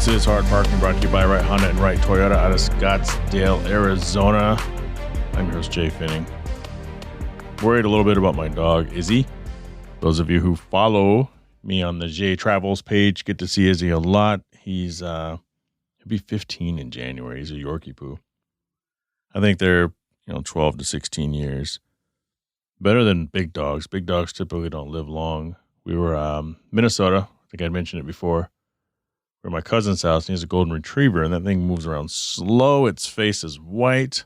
is Hard Parking, brought to you by Right Honda and Right Toyota out of Scottsdale, Arizona. I'm your host, Jhae Pfenning. Worried a little bit about my dog, Izzy. Those of you who follow me on the Jhae Travels page get to see Izzy a lot. He'll be 15 in January. He's a Yorkie poo. I think they're 12 to 16 years. Better than big dogs. Big dogs typically don't live long. We were Minnesota. I think I mentioned it before. We're at my cousin's house, and he has a golden retriever, and that thing moves around slow. Its face is white.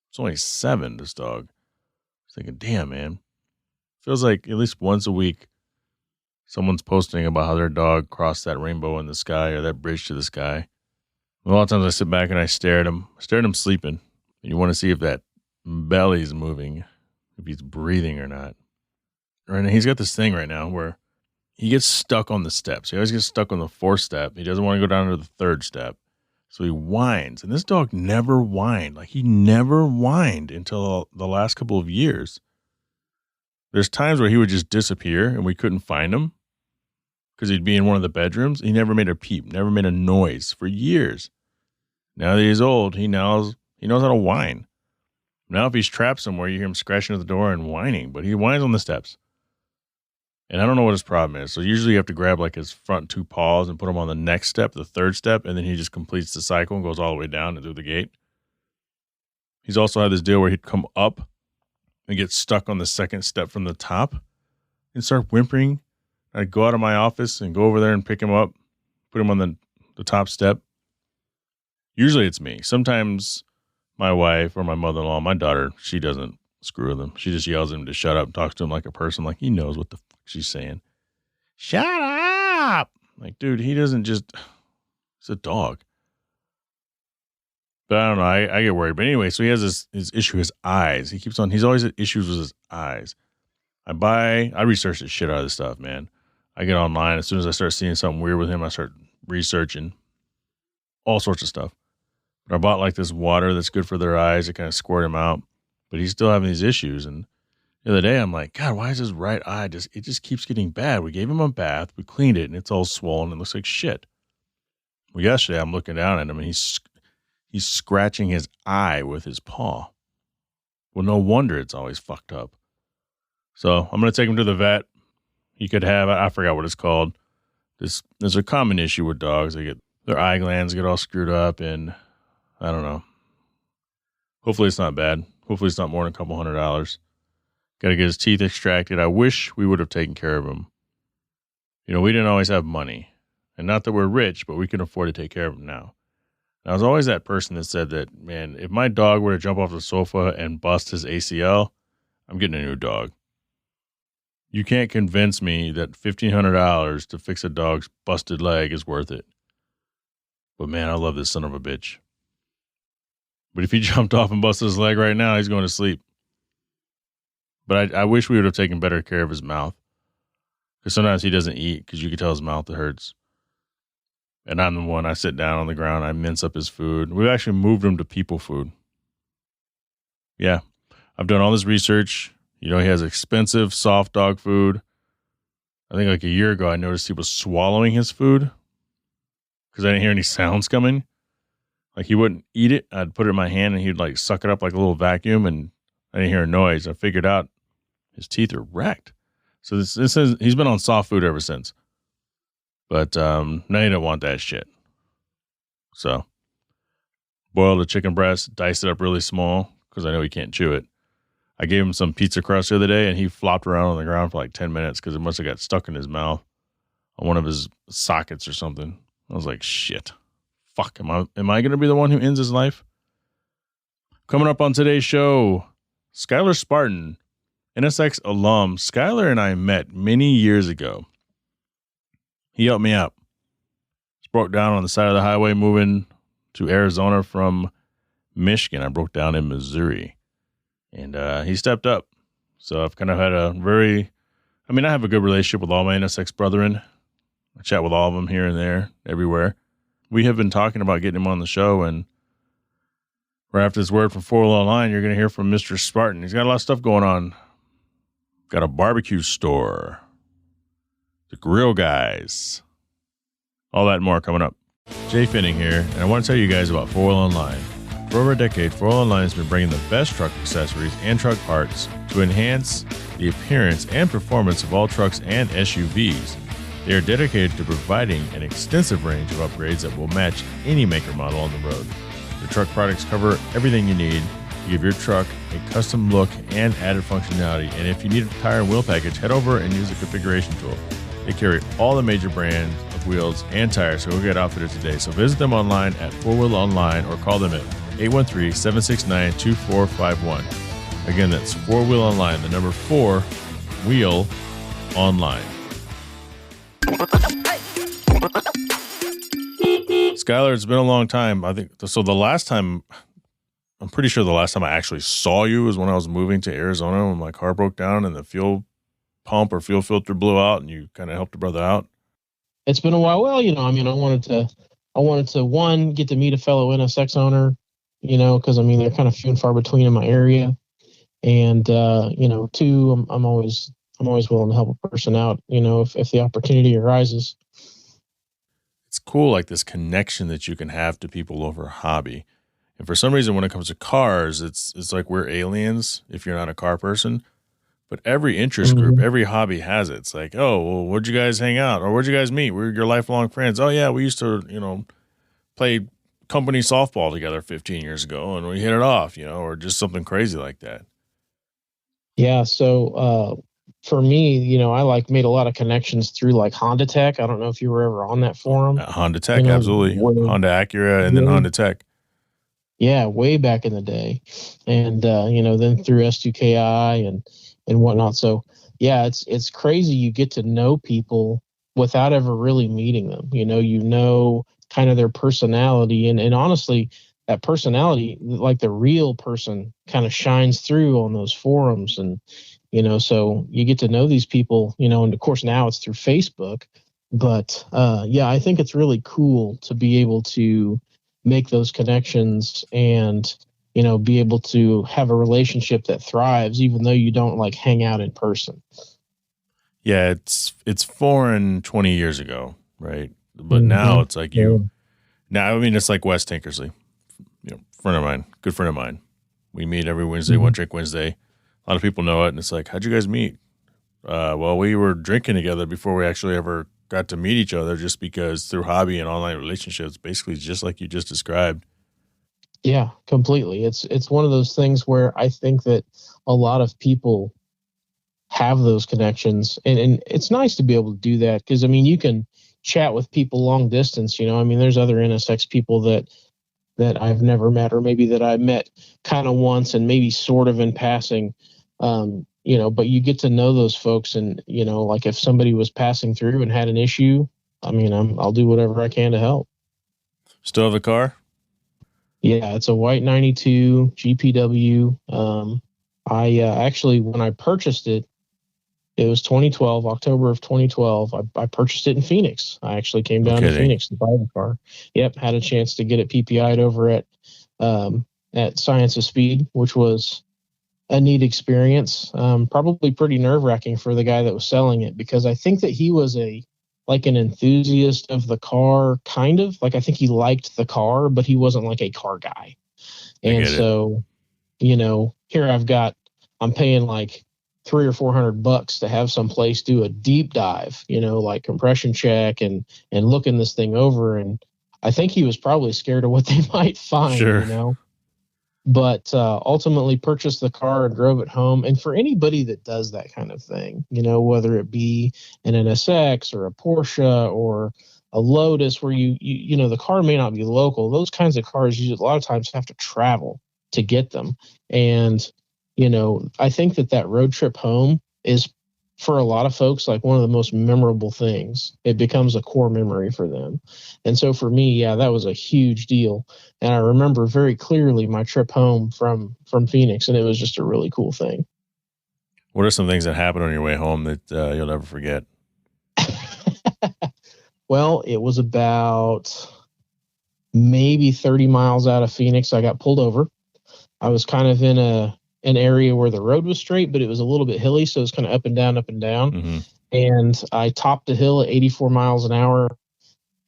It's only 7, this dog. I was thinking, damn, man. Feels like at least once a week, someone's posting about how their dog crossed that rainbow in the sky or that bridge to the sky. A lot of times I sit back and I stare at him sleeping. And you want to see if that belly's moving, if he's breathing or not. Right now, he's got this thing right now where he gets stuck on the steps. He always gets stuck on the 4th step. He doesn't want to go down to the 3rd step. So he whines. And this dog never whined. Like, he never whined until the last couple of years. There's times where he would just disappear and we couldn't find him because he'd be in one of the bedrooms. He never made a peep, never made a noise for years. Now that he's old, he knows how to whine. Now if he's trapped somewhere, you hear him scratching at the door and whining, but he whines on the steps. And I don't know what his problem is. So usually you have to grab like his front 2 paws and put him on the next step, the 3rd step, and then he just completes the cycle and goes all the way down and through the gate. He's also had this deal where he'd come up and get stuck on the 2nd step from the top and start whimpering. I'd go out of my office and go over there and pick him up, put him on the top step. Usually it's me. Sometimes my wife or my mother-in-law, my daughter, she doesn't screw with him. She just yells at him to shut up, talks to him like a person, like he knows what the fuck she's saying. Shut up! Like, dude, he doesn't just, he's a dog. But I don't know, I get worried. But anyway, so he has his issue, his eyes. He's always had issues with his eyes. I research the shit out of this stuff, man. I get online. As soon as I start seeing something weird with him, I start researching all sorts of stuff. But I bought like this water that's good for their eyes. It kind of squirt him out. But he's still having these issues. And the other day, I'm like, God, why is his right eye it just keeps getting bad? We gave him a bath. We cleaned it, and it's all swollen. It looks like shit. Well, yesterday, I'm looking down at him, and he's scratching his eye with his paw. Well, no wonder it's always fucked up. So I'm going to take him to the vet. He could have, I forgot what it's called. There's a common issue with dogs. Their eye glands get all screwed up, and I don't know. Hopefully it's not bad. Hopefully it's not more than a couple $100. Got to get his teeth extracted. I wish we would have taken care of him. We didn't always have money. And not that we're rich, but we can afford to take care of him now. And I was always that person that said that, man, if my dog were to jump off the sofa and bust his ACL, I'm getting a new dog. You can't convince me that $1,500 to fix a dog's busted leg is worth it. But man, I love this son of a bitch. But if he jumped off and busted his leg right now, he's going to sleep. But I wish we would have taken better care of his mouth. Because sometimes he doesn't eat because you can tell his mouth hurts. And I'm the one, I sit down on the ground, I mince up his food. We've actually moved him to people food. Yeah, I've done all this research. He has expensive soft dog food. I think like a year ago, I noticed he was swallowing his food because I didn't hear any sounds coming. Like he wouldn't eat it. I'd put it in my hand and he'd like suck it up like a little vacuum, and I didn't hear a noise. I figured out his teeth are wrecked. So this is, he's been on soft food ever since. But now you don't want that shit. So boiled a chicken breast, diced it up really small because I know he can't chew it. I gave him some pizza crust the other day, and he flopped around on the ground for like 10 minutes because it must have got stuck in his mouth on one of his sockets or something. I was like, shit. Fuck, am I going to be the one who ends his life? Coming up on today's show, Skyler Spartan, NSX alum. Skyler and I met many years ago. He helped me out. Just broke down on the side of the highway moving to Arizona from Michigan. I broke down in Missouri. And he stepped up. So I've kind of had I have a good relationship with all my NSX brethren. I chat with all of them here and there, everywhere. We have been talking about getting him on the show, and right after this word from 4 Online, you're going to hear from Mr. Spartan. He's got a lot of stuff going on. Got a barbecue store, the grill guys, all that and more coming up. Jhae Pfenning here, and I want to tell you guys about 4 Wheel Online. For over a decade, 4 Wheel Online has been bringing the best truck accessories and truck parts to enhance the appearance and performance of all trucks and SUVs. They are dedicated to providing an extensive range of upgrades that will match any maker model on the road. The truck products cover everything you need to give your truck a custom look and added functionality. And if you need a tire and wheel package, head over and use the configuration tool. They carry all the major brands of wheels and tires, so go get outfitted today. So visit them online at 4Wheel Online or call them at 813-769-2451. Again, that's 4Wheel Online, the number 4 Wheel Online. Skyler, it's been a long time. I think so. I'm pretty sure the last time I actually saw you was when I was moving to Arizona when my car broke down and the fuel pump or fuel filter blew out, and you kind of helped a brother out. It's been a while. Well, I wanted to one, get to meet a fellow NSX owner, because they're kind of few and far between in my area, and two, I'm always willing to help a person out, if the opportunity arises. It's cool, like this connection that you can have to people over a hobby. And for some reason, when it comes to cars, it's like we're aliens if you're not a car person. But every interest group, every hobby has it. It's like, oh, well, where'd you guys hang out? Or where'd you guys meet? We're your lifelong friends. Oh, yeah, we used to, play company softball together 15 years ago, and we hit it off, or just something crazy like that. Yeah, so for me, I made a lot of connections through Honda Tech. I don't know if you were ever on that forum. Honda Tech, absolutely. Honda Acura and then Honda Tech. Yeah, way back in the day. And, then through S2KI and whatnot. So, yeah, it's crazy. You get to know people without ever really meeting them. Kind of their personality. And honestly, that personality, like the real person, kind of shines through on those forums. And, so you get to know these people, and of course now it's through Facebook. But, I think it's really cool to be able to make those connections and, be able to have a relationship that thrives, even though you don't hang out in person. Yeah, it's foreign 20 years ago, right? But now it's like it's like Wes Tinkersley, friend of mine, good friend of mine. We meet every Wednesday, One Drink Wednesday. A lot of people know it, and it's like, how'd you guys meet? Well, we were drinking together before we actually ever got to meet each other, just because through hobby and online relationships, basically just like you just described. Yeah, completely. It's one of those things where I think that a lot of people have those connections, and it's nice to be able to do that because you can chat with people long distance. There's other NSX people that I've never met, or maybe that I met kind of once and maybe sort of in passing. But you get to know those folks, and if somebody was passing through and had an issue, I'll do whatever I can to help. Still have a car? Yeah, it's a white 92 GPW. I actually, when I purchased it, it was 2012, October of 2012. I purchased it in Phoenix. I actually came down to Phoenix to buy the car. Yep, had a chance to get it PPI'd over at Science of Speed, which was a neat experience. Probably pretty nerve-wracking for the guy that was selling it, because I think that he was an enthusiast of the car, kind of. I think he liked the car, but he wasn't a car guy. And so, here I'm paying $300 or $400 to have some place do a deep dive, compression check and looking this thing over. And I think he was probably scared of what they might find, Sure. But ultimately purchased the car and drove it home. And for anybody that does that kind of thing, whether it be an NSX or a Porsche or a Lotus, where the car may not be local, those kinds of cars, you a lot of times have to travel to get them. And, I think that road trip home is, for a lot of folks, one of the most memorable things. It becomes a core memory for them. And so for me, yeah, that was a huge deal. And I remember very clearly my trip home from Phoenix, and it was just a really cool thing. What are some things that happened on your way home that you'll never forget? Well, it was about maybe 30 miles out of Phoenix. I got pulled over. I was kind of in an area where the road was straight, but it was a little bit hilly. So it was kind of up and down. Mm-hmm. And I topped the hill at 84 miles an hour.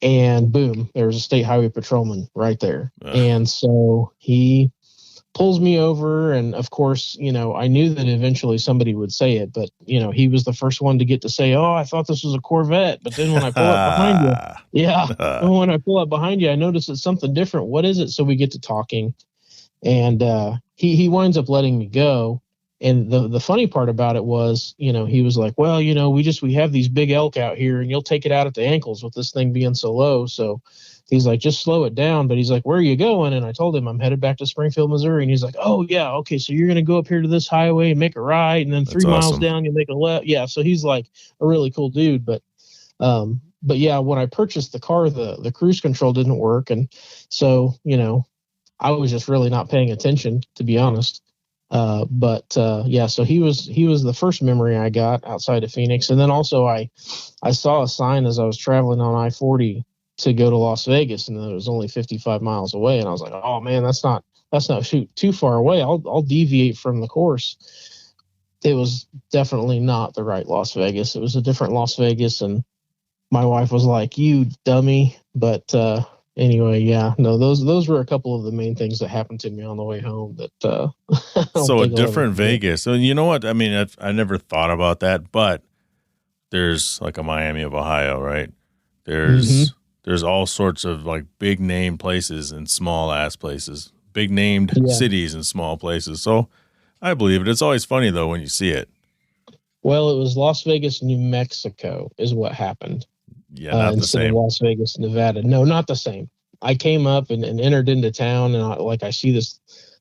and boom, there was a state highway patrolman right there. And so he pulls me over, and of course, I knew that eventually somebody would say it, but he was the first one to get to say, "Oh, I thought this was a Corvette." But then when I pull up behind you, when I pull up behind you, I notice it's something different. What is it? So we get to talking, and he winds up letting me go. And the funny part about it was, he was like, "Well, we have these big elk out here, and you'll take it out at the ankles with this thing being so low." So he's like, "Just slow it down." But he's like, "Where are you going?" And I told him I'm headed back to Springfield, Missouri. And he's like, "Oh yeah, okay. So you're gonna go up here to this highway and make a right, and then That's 3 miles awesome. down you make a left." Yeah. So he's like a really cool dude. But yeah, when I purchased the car, the cruise control didn't work, and so I was just really not paying attention, to be honest. Yeah, so he was the first memory I got outside of Phoenix. And then also I saw a sign as I was traveling on I-40 to go to Las Vegas, and it was only 55 miles away. And I was like, "Oh man, that's not too far away. I'll deviate from the course." It was definitely not the right Las Vegas. It was a different Las Vegas. And my wife was like, "You dummy." But anyway, yeah, no, those were a couple of the main things that happened to me on the way home. That so a different Vegas. So you know what? I mean, I never thought about that, but there's like a Miami of Ohio, right? There's all sorts of like big name places and small ass places, big named cities and small places. So I believe it. It's always funny though when you see it. Well, it was Las Vegas, New Mexico is what happened. Yeah, not the same. Las Vegas, Nevada. No, not the same. I came up and entered into town, and I see this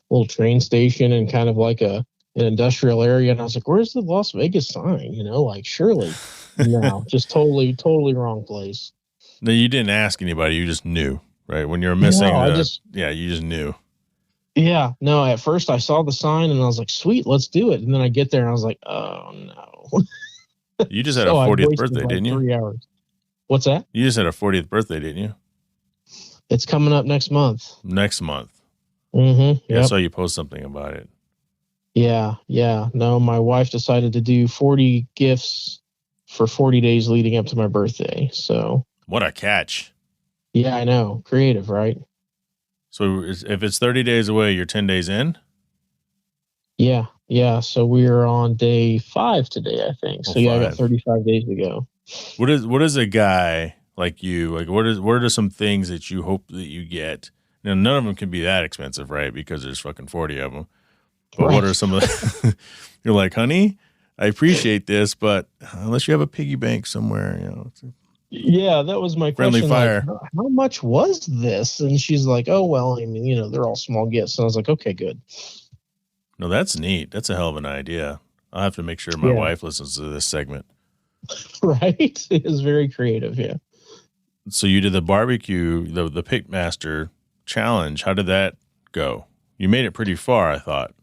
little train station and kind of like an industrial area, and I was like, "Where's the Las Vegas sign?" Like surely, no, just totally wrong place. No, you didn't ask anybody. You just knew, right? When you're missing, you just knew. Yeah, no. At first, I saw the sign and I was like, "Sweet, let's do it." And then I get there and I was like, "Oh no!" You just had a 40th birthday, like didn't you? 3 hours. What's that? You just had a 40th birthday, didn't you? It's coming up next month. Next month. Mm-hmm. Yeah, I saw you post something about it. Yeah. No, my wife decided to do 40 gifts for 40 days leading up to my birthday. So what a catch. Yeah, I know. Creative, right? So if it's 30 days away, you're 10 days in? Yeah. So we're on day 5 today, I think. So I got 35 days to go. What is a guy like you, like what are some things that you hope that you get? Now, none of them can be that expensive, right? Because there's fucking 40 of them. But What are some of the, you're like, "Honey, I appreciate this, but unless you have a piggy bank somewhere, Yeah, that was my friendly question. fire. Like, how much was this? And she's like, "Oh, well, I mean, they're all small gifts." And I was like, "Okay, good." No, that's neat. That's a hell of an idea. I'll have to make sure my wife listens to this segment. Right? It is very creative, yeah. So you did the barbecue, the Pitmaster challenge. How did that go? You made it pretty far, I thought.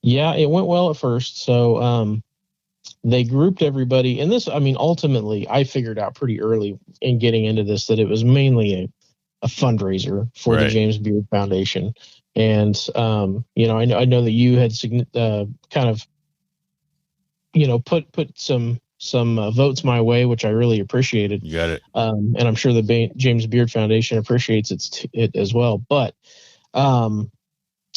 Yeah, it went well at first. So they grouped everybody. And this, I mean, ultimately, I figured out pretty early in getting into this that it was mainly a fundraiser for the James Beard Foundation. And, I know that you had kind of, put some votes my way, which I really appreciated. You got it. And I'm sure the James Beard Foundation appreciates it as well. But,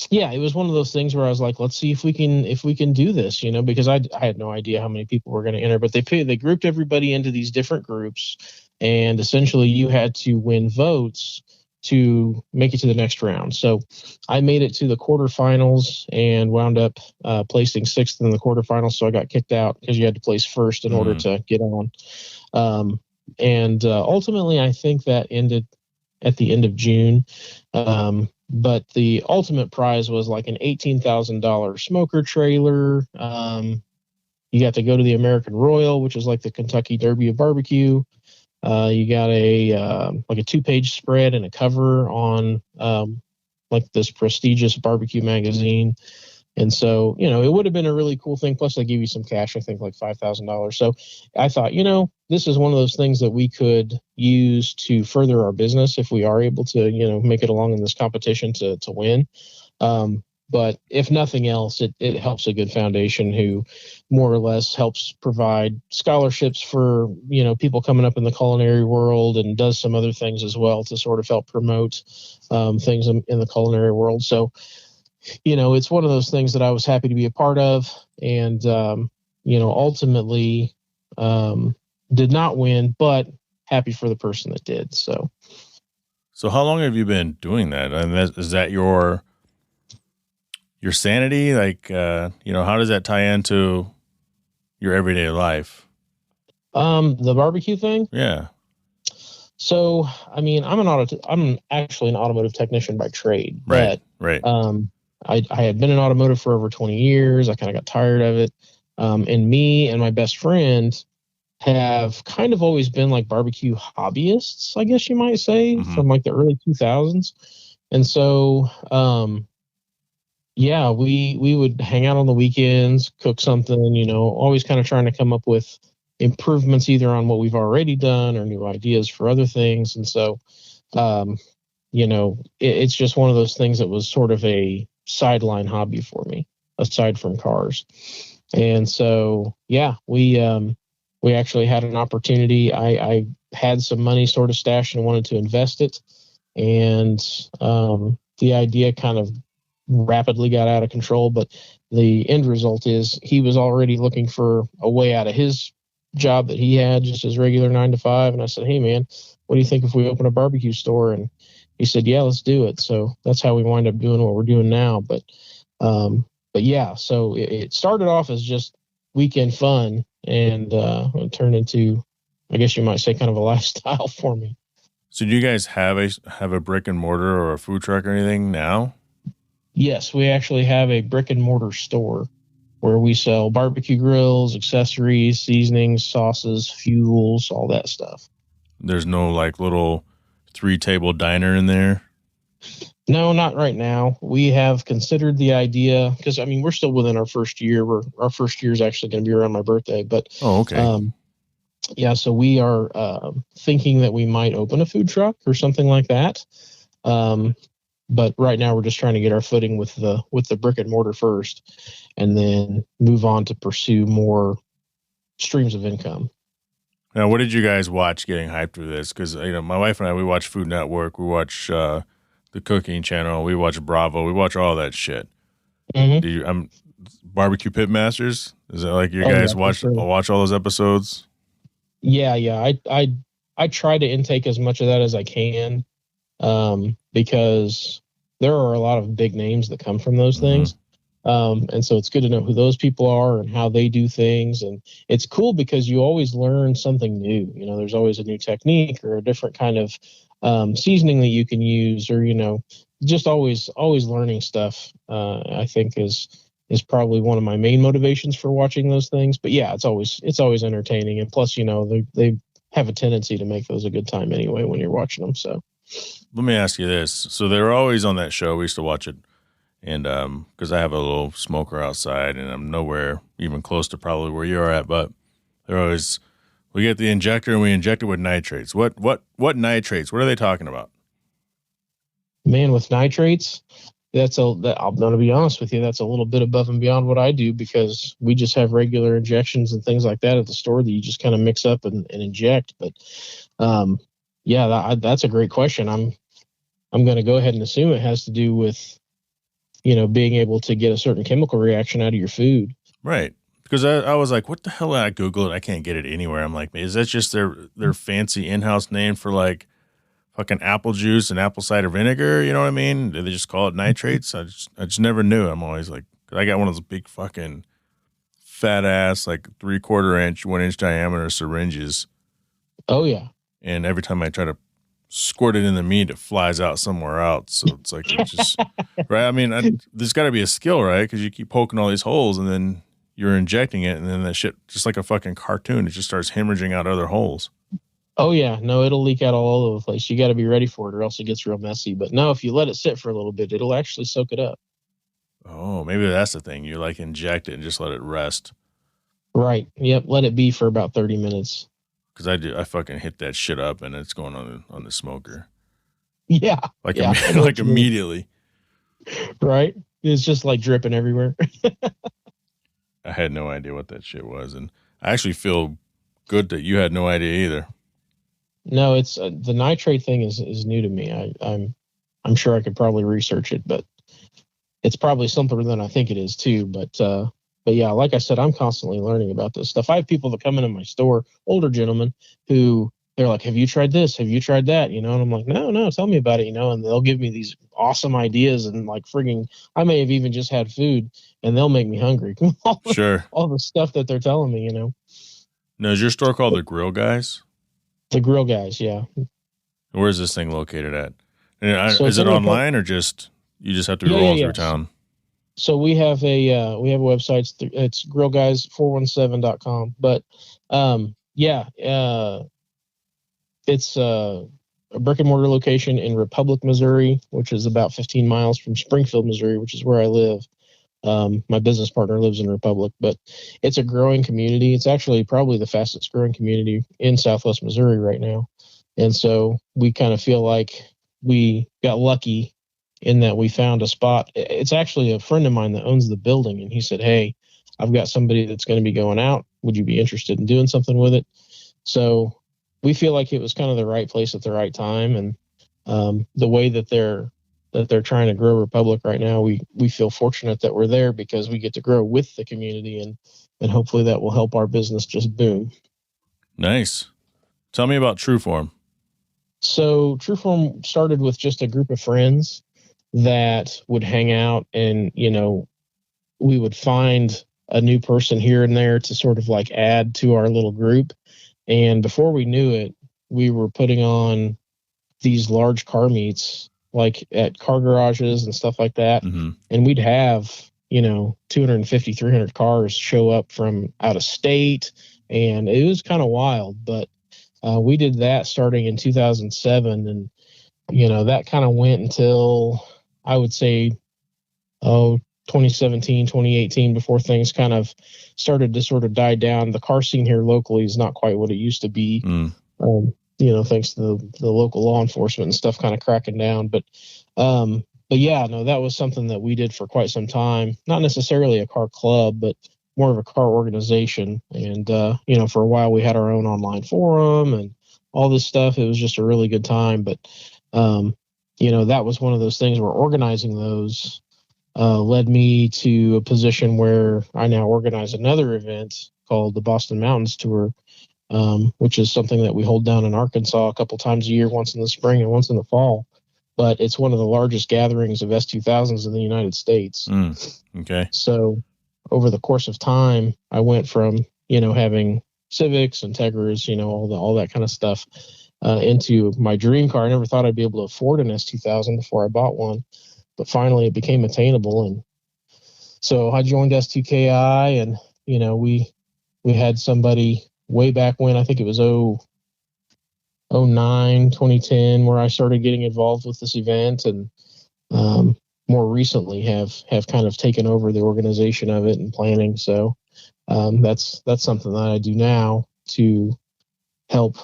yeah, it was one of those things where I was like, let's see if we can do this, because I had no idea how many people were going to enter, but they grouped everybody into these different groups, and essentially you had to win votes to make it to the next round. So I made it to the quarterfinals and wound up placing 6th in the quarterfinals. So I got kicked out because you had to place first in order to get on. And ultimately, I think that ended at the end of June. But the ultimate prize was like an $18,000 smoker trailer. You got to go to the American Royal, which is like the Kentucky Derby of barbecue. You got a 2-page spread and a cover on like this prestigious barbecue magazine. And so, it would have been a really cool thing. Plus, they give you some cash, I think like $5,000. So I thought, this is one of those things that we could use to further our business if we are able to, make it along in this competition to win. But if nothing else, it helps a good foundation who more or less helps provide scholarships for, people coming up in the culinary world, and does some other things as well to sort of help promote things in the culinary world. So, it's one of those things that I was happy to be a part of, and, ultimately did not win, but happy for the person that did. So how long have you been doing that? And is that your sanity? Like, how does that tie into your everyday life? The barbecue thing? Yeah. So, I mean, I'm actually an automotive technician by trade, Right. I had been in automotive for over 20 years. I kind of got tired of it. And me and my best friend have kind of always been like barbecue hobbyists, I guess you might say, from like the early 2000s. And so, yeah, we would hang out on the weekends, cook something, always kind of trying to come up with improvements either on what we've already done or new ideas for other things. And so, it's just one of those things that was sort of a sideline hobby for me, aside from cars. And so, yeah, we actually had an opportunity. I had some money sort of stashed and wanted to invest it. And the idea kind of rapidly got out of control, but the end result is he was already looking for a way out of his job that he had, just his regular 9 to 5. And I said, hey man, what do you think if we open a barbecue store? And he said, yeah, let's do it. So that's how we wind up doing what we're doing now. But yeah, so it started off as just weekend fun, and it turned into, I guess you might say, kind of a lifestyle for me. So do you guys have a brick and mortar or a food truck or anything now? Yes, we actually have a brick and mortar store where we sell barbecue grills, accessories, seasonings, sauces, fuels, all that stuff. There's no like little 3-table diner in there? No, not right now. We have considered the idea because, I mean, we're still within our first year. Our first year is actually going to be around my birthday. But okay. Yeah, so we are thinking that we might open a food truck or something like that. But right now we're just trying to get our footing with the brick and mortar first, and then move on to pursue more streams of income. Now, what did you guys watch getting hyped for this? Because my wife and I, we watch Food Network, we watch the Cooking Channel, we watch Bravo, we watch all that shit. Mm-hmm. Do you? Barbecue Pit Masters? Is that like you guys watch all those episodes? Yeah. I try to intake as much of that as I can, because there are a lot of big names that come from those things. And so it's good to know who those people are and how they do things. And it's cool because you always learn something new. There's always a new technique or a different kind of seasoning that you can use, or, just always learning stuff, I think is probably one of my main motivations for watching those things. But yeah, it's always entertaining. And plus, they have a tendency to make those a good time anyway when you're watching them. So let me ask you this. So they were always on that show. We used to watch it. And because I have a little smoker outside and I'm nowhere even close to probably where you're at, but they're always, we get the injector and we inject it with nitrates. What nitrates? What are they talking about? Man, with nitrates, I'm going to be honest with you, that's a little bit above and beyond what I do, because we just have regular injections and things like that at the store that you just kind of mix up and inject. But yeah, that's a great question. I'm going to go ahead and assume it has to do with, being able to get a certain chemical reaction out of your food. Right. Because I was like, what the hell? I Googled it. I can't get it anywhere. I'm like, is that just their fancy in-house name for like fucking apple juice and apple cider vinegar? You know what I mean? Do they just call it nitrates? I just never knew. I'm always like, I got one of those big fucking fat ass, like 3/4 inch, 1 inch diameter syringes. Oh yeah. And every time I try to squirt it in the meat, it flies out somewhere else. So it's like, it's just, right? I mean, there's got to be a skill, right? Because you keep poking all these holes and then you're injecting it, and then that shit, just like a fucking cartoon, it just starts hemorrhaging out other holes. Oh yeah, no, it'll leak out all over the place. You got to be ready for it, or else it gets real messy. But no, if you let it sit for a little bit, it'll actually soak it up. Oh, maybe that's the thing. You like inject it and just let it rest. Right. Yep. Let it be for about 30 minutes. Because I fucking hit that shit up and it's going on the smoker. Yeah. Like immediately. Right. It's just like dripping everywhere. I had no idea what that shit was, and I actually feel good that you had no idea either. No, it's the nitrate thing is new to me. I'm sure I could probably research it, but it's probably simpler than I think it is too. But yeah, like I said, I'm constantly learning about this stuff. I have people that come into my store, older gentlemen, who they're like, "Have you tried this? Have you tried that?" And I'm like, "No, tell me about it." And they'll give me these awesome ideas, and like frigging, I may have even just had food, and they'll make me hungry. Sure. All the stuff that they're telling me. Now, is your store called The Grill Guys? The Grill Guys, yeah. Where is this thing located at? And So is it online or just you just have to be rolling through town? So we have a website. It's grillguys417.com. But it's a brick and mortar location in Republic, Missouri, which is about 15 miles from Springfield, Missouri, which is where I live. My business partner lives in Republic, but it's a growing community. It's actually probably the fastest growing community in Southwest Missouri right now. And so we kind of feel like we got lucky in that we found a spot. It's actually a friend of mine that owns the building, and he said, "Hey, I've got somebody that's going to be going out. Would you be interested in doing something with it?" So we feel like it was kind of the right place at the right time. And the way that they're trying to grow Republic right now, we feel fortunate that we're there because we get to grow with the community, and hopefully that will help our business just boom. Nice. Tell me about Trueform. So Trueform started with just a group of friends that would hang out, and we would find a new person here and there to sort of like add to our little group. And before we knew it, we were putting on these large car meets like at car garages and stuff like that. Mm-hmm. And we'd have 250, 300 cars show up from out of state, and it was kind of wild. But we did that starting in 2007, and that kind of went until I would say 2017, 2018, before things kind of started to sort of die down. The car scene here locally is not quite what it used to be. Thanks to the local law enforcement and stuff kind of cracking down. But yeah, no, that was something that we did for quite some time. Not necessarily a car club, but more of a car organization. And, for a while we had our own online forum and all this stuff. It was just a really good time. But, that was one of those things where organizing those led me to a position where I now organize another event called the Boston Mountains Tour, which is something that we hold down in Arkansas a couple times a year, once in the spring and once in the fall. But it's one of the largest gatherings of S2000s in the United States. Okay. So over the course of time, I went from, having Civics, Integras, all that kind of stuff, into my dream car. I never thought I'd be able to afford an S2000 before I bought one, but finally it became attainable. And so I joined S2KI, and, we had somebody way back when, I think it was 2009, 2010, where I started getting involved with this event, and more recently have kind of taken over the organization of it and planning. So that's something that I do now to help,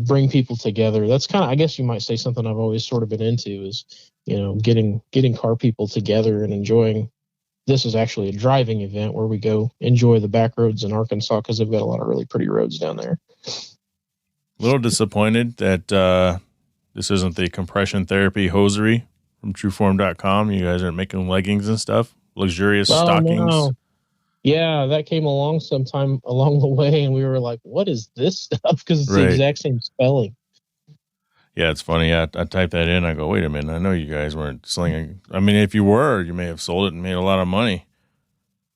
bring people together. That's kind of, I guess you might say, something I've always sort of been into is, getting car people together and enjoying. This is actually a driving event where we go enjoy the back roads in Arkansas because they've got a lot of really pretty roads down there. A little disappointed that this isn't the compression therapy hosiery from Trueform.com. You guys aren't making leggings and stuff, luxurious stockings. No. Yeah, that came along sometime along the way, and we were like, what is this stuff? Because it's the exact same spelling. Yeah, it's funny. I typed that in. I go, wait a minute. I know you guys weren't slinging. I mean, if you were, you may have sold it and made a lot of money.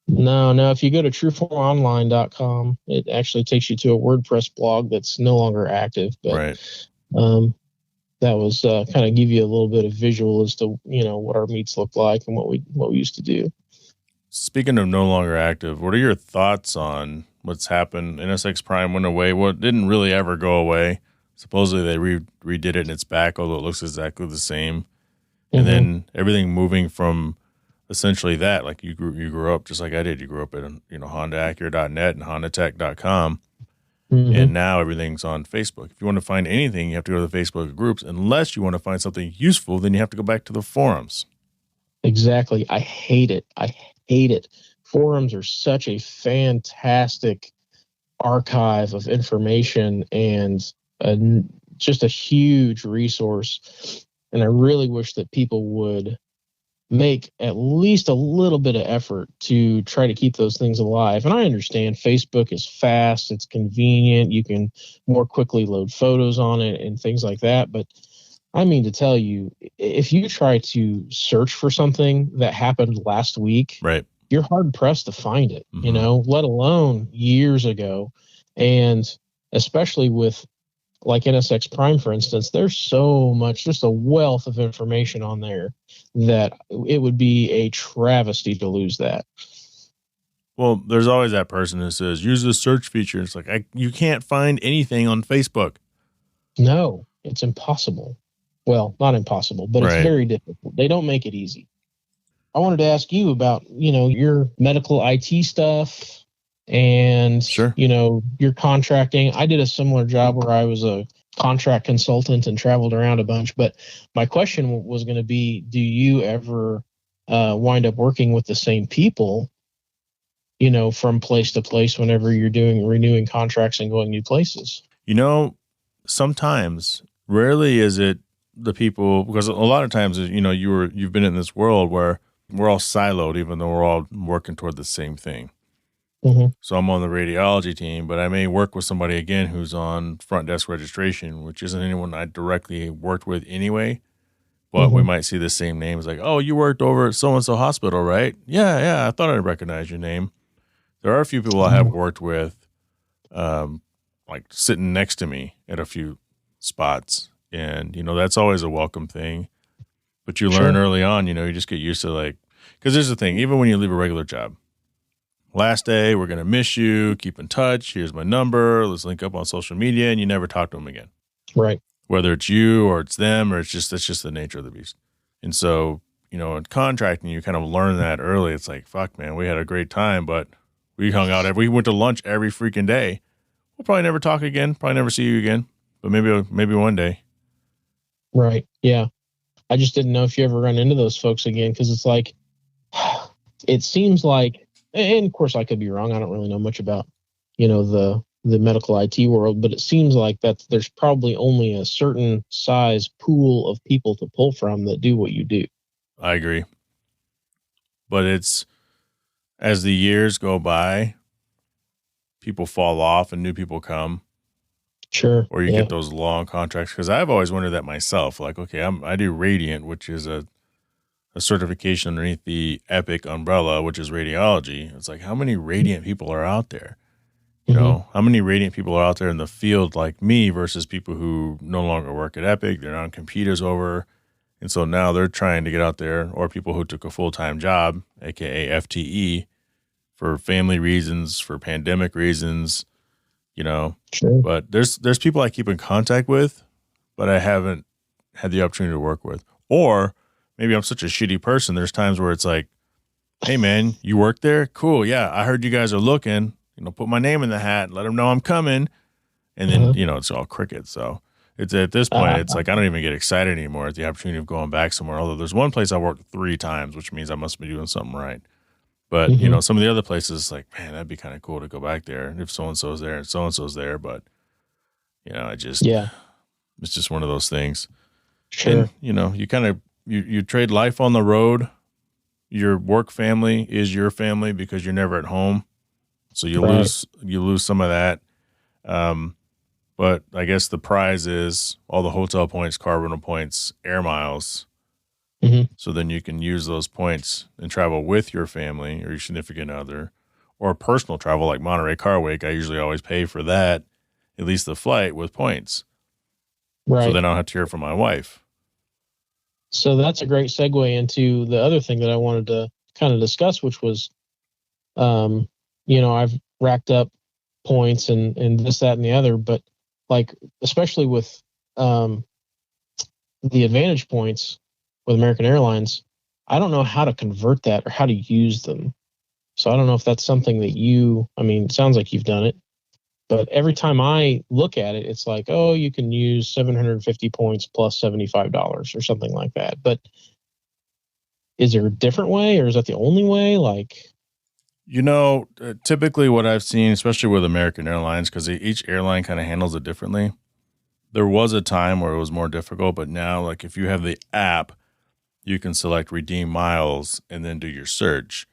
No. If you go to trueformonline.com, it actually takes you to a WordPress blog that's no longer active. But that was kind of give you a little bit of visual as to, what our meets look like and what we used to do. Speaking of no longer active, what are your thoughts on what's happened? NSX Prime went away. What didn't really ever go away? Supposedly they redid it and it's back, although it looks exactly the same. Mm-hmm. And then everything moving from essentially that, like you grew up just like I did. You grew up at HondaAcura.net and HondaTech.com. Mm-hmm. And now everything's on Facebook. If you want to find anything, you have to go to the Facebook groups. Unless you want to find something useful, then you have to go back to the forums. Exactly. I hate it. I hate it. Forums are such a fantastic archive of information and a, just a huge resource. And I really wish that people would make at least a little bit of effort to try to keep those things alive. And I understand Facebook is fast, it's convenient, you can more quickly load photos on it and things like that. But I mean to tell you, if you try to search for something that happened last week, Right. you're hard pressed to find it, Mm-hmm. let alone years ago. And especially with like NSX Prime, for instance, there's so much, just a wealth of information on there that it would be a travesty to lose that. Well, there's always that person who says, use the search feature. It's like, you can't find anything on Facebook. No, it's impossible. Well, not impossible, but It's very difficult. They don't make it easy. I wanted to ask you about, your medical IT stuff and, Sure. your contracting. I did a similar job where I was a contract consultant and traveled around a bunch. But my question was going to be, do you ever wind up working with the same people, from place to place whenever you're renewing contracts and going new places? Sometimes, rarely is it the people, because a lot of times, you've been in this world where we're all siloed, even though we're all working toward the same thing. Mm-hmm. So I'm on the radiology team, but I may work with somebody again who's on front desk registration, which isn't anyone I directly worked with anyway. But we might see the same names, like, oh, you worked over at so-and-so hospital, right? Yeah, I thought I'd recognize your name. There are a few people I have worked with, like sitting next to me at a few spots. And, that's always a welcome thing. But you learn early on, you just get used to because there's the thing, even when you leave a regular job, last day, we're going to miss you, keep in touch, here's my number, let's link up on social media, and you never talk to them again. Right. Whether it's you or it's them, or it's just the nature of the beast. And so, in contracting, you kind of learn that early. It's like, fuck, man, we had a great time, but we hung out, we went to lunch every freaking day. We'll probably never talk again, probably never see you again, but maybe one day. Right. Yeah. I just didn't know if you ever run into those folks again, because it's like, it seems like, and of course I could be wrong, I don't really know much about, the medical IT world, but it seems like that there's probably only a certain size pool of people to pull from that do what you do. I agree. But it's, as the years go by, people fall off and new people come. Sure. Or you get those long contracts. Because I've always wondered that myself. Like, okay, I do Radiant, which is a certification underneath the Epic umbrella, which is radiology. It's like, how many Radiant people are out there? How many Radiant people are out there in the field like me versus people who no longer work at Epic? They're on computers over. And so now they're trying to get out there, or people who took a full-time job, aka FTE, for family reasons, for pandemic reasons, Sure. But there's people I keep in contact with, but I haven't had the opportunity to work with. Or maybe I'm such a shitty person. There's times where it's like, hey man, you work there? Cool. Yeah. I heard you guys are looking, put my name in the hat, let them know I'm coming. And then, it's all crickets. So it's at this point, it's like, I don't even get excited anymore at the opportunity of going back somewhere. Although there's one place I worked 3 times, which means I must be doing something right. But, some of the other places, like, man, that'd be kind of cool to go back there if so-and-so's there and so-and-so's there. But, it's just one of those things. Sure. And, you kind of, you trade life on the road. Your work family is your family because you're never at home. So you lose some of that. But I guess the prize is all the hotel points, car rental points, air miles. So then you can use those points and travel with your family or your significant other, or personal travel like Monterey Car Week. I usually always pay for that, at least the flight, with points. Right. So then I don't have to hear from my wife. So that's a great segue into the other thing that I wanted to kind of discuss, which was, I've racked up points and this, that, and the other, but like, especially with the Advantage points with American Airlines, I don't know how to convert that or how to use them. So I don't know if that's something that it sounds like you've done it, but every time I look at it, it's like, oh, you can use 750 points plus $75 or something like that. But is there a different way, or is that the only way? Like, typically what I've seen, especially with American Airlines, because each airline kind of handles it differently. There was a time where it was more difficult, but now, like, if you have the app, you can select redeem miles and then do your search.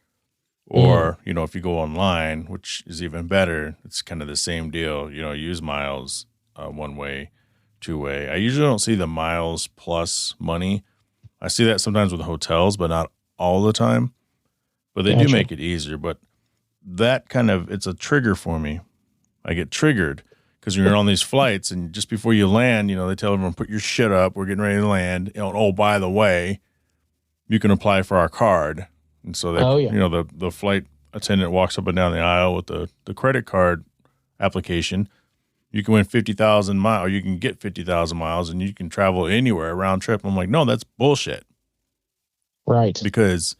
Or, if you go online, which is even better, it's kind of the same deal, use miles one way, two way. I usually don't see the miles plus money. I see that sometimes with hotels, but not all the time. But they do make it easier. But that it's a trigger for me. I get triggered because you're on these flights, and just before you land, they tell everyone, put your shit up. We're getting ready to land. Oh, by the way, you can apply for our card. And so the flight attendant walks up and down the aisle with the credit card application. You can win 50,000 miles, or you can get 50,000 miles, and you can travel anywhere round trip. I'm like, no, that's bullshit. Right. Because,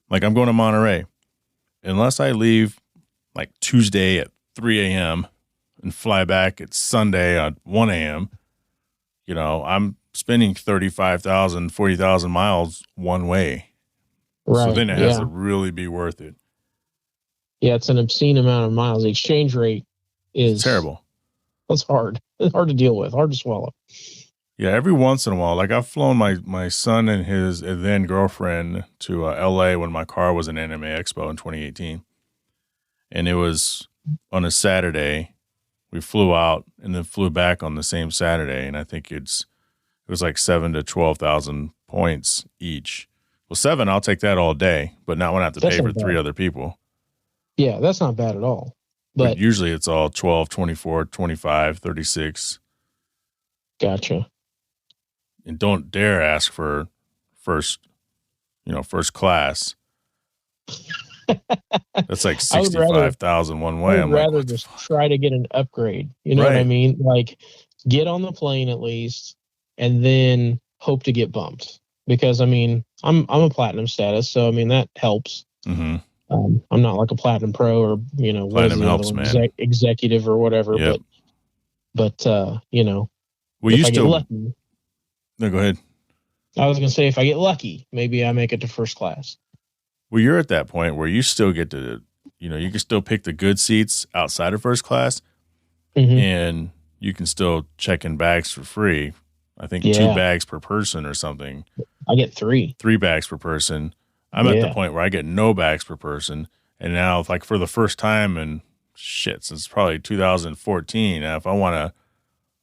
like, I'm going to Monterey. Unless I leave, like, Tuesday at 3 a.m. and fly back at Sunday at 1 a.m., I'm spending 35,000, 40,000 miles one way. Right. So then it has to really be worth it. Yeah, it's an obscene amount of miles. The exchange rate is terrible. That's hard. It's hard to deal with, hard to swallow. Yeah, every once in a while. Like, I've flown my son and his then girlfriend to L.A. when my car was in Anime Expo in 2018. And it was on a Saturday. We flew out and then flew back on the same Saturday. And I think it was like 7,000 to 12,000 points each. Well, 7, I'll take that all day, but not when I have to pay for 3 other people. Yeah, that's not bad at all. But usually it's all 12, 24, 25, 36. Gotcha. And don't dare ask for first class. That's like 65,000 one way. I would rather just try to get an upgrade. You know what I mean? Like, get on the plane at least, and then hope to get bumped. Because I'm a platinum status, so that helps. Mm-hmm. I'm not like a platinum pro or platinum helps, man. Executive or whatever. Yep. But well, if I get lucky. No, go ahead. I was gonna say, if I get lucky, maybe I make it to first class. Well, you're at that point where you still get to, you can still pick the good seats outside of first class, and you can still check in bags for free. I think 2 bags per person or something. I get 3. 3 bags per person. I'm at the point where I get no bags per person. And now, like, for the first time in since probably 2014, if I want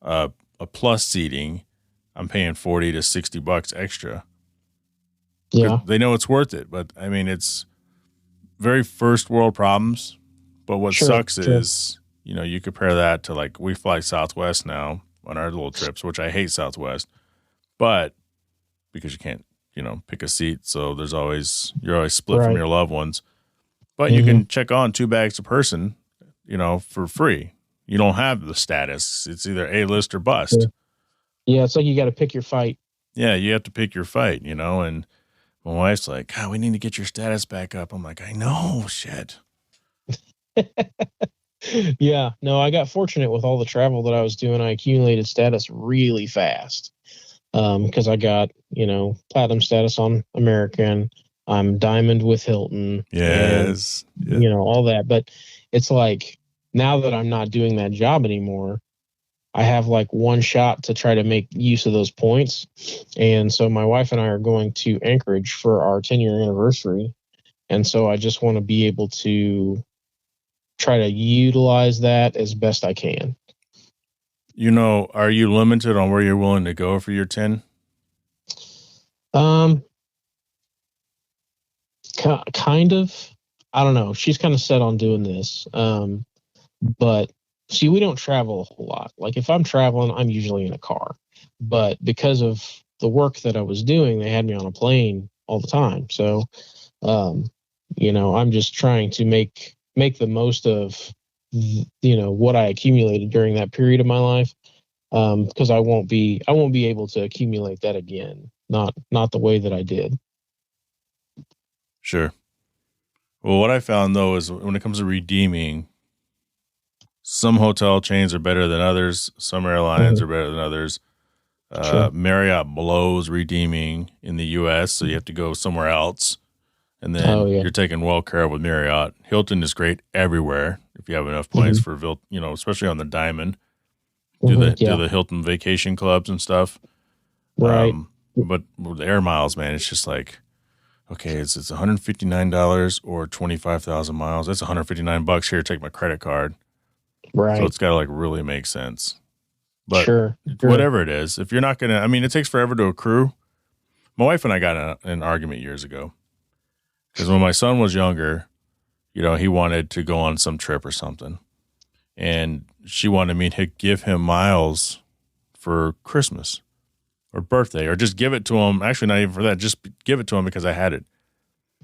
a plus seating, I'm paying $40 to $60 extra. Yeah. They know it's worth it. But it's very first world problems. But what sucks is, you compare that to, like, we fly Southwest now on our little trips, which I hate Southwest, but because you can't, pick a seat. So you're always split from your loved ones, but you can check on 2 bags a person, for free. You don't have the status. It's either A-list or bust. Yeah. It's like you got to pick your fight. Yeah. You have to pick your fight, and my wife's like, God, we need to get your status back up. I'm like, I know, shit. Yeah, no, I got fortunate with all the travel that I was doing. I accumulated status really fast because I got, platinum status on American. I'm diamond with Hilton. Yes. And, all that. But it's like, now that I'm not doing that job anymore, I have like one shot to try to make use of those points. And so my wife and I are going to Anchorage for our 10-year anniversary. And so I just want to be able to try to utilize that as best I can. Are you limited on where you're willing to go for your 10? Kind of. I don't know. She's kind of set on doing this. But see, we don't travel a whole lot. Like, if I'm traveling, I'm usually in a car. But because of the work that I was doing, they had me on a plane all the time. So, I'm just trying to make the most of, what I accumulated during that period of my life. Because I won't be able to accumulate that again. Not the way that I did. Sure. Well, what I found, though, is when it comes to redeeming, some hotel chains are better than others. Some airlines are better than others. Sure. Marriott blows redeeming in the U.S., so you have to go somewhere else. And Oh, then yeah. you're taken well care of with Marriott. Hilton is great everywhere if you have enough points for, especially on the Diamond. Do the Hilton vacation clubs and stuff. Right. But with the air miles, man, it's just like, okay, it's $159 or 25,000 miles. That's $159 here. Take my credit card. Right. So it's got to like really make sense. But sure. whatever it is, if you're not going to, I mean, it takes forever to accrue. My wife and I got in an argument years ago because when my son was younger, he wanted to go on some trip or something. And she wanted me to give him miles for Christmas or birthday, or just give it to him. Actually, not even for that. Just give it to him because I had it.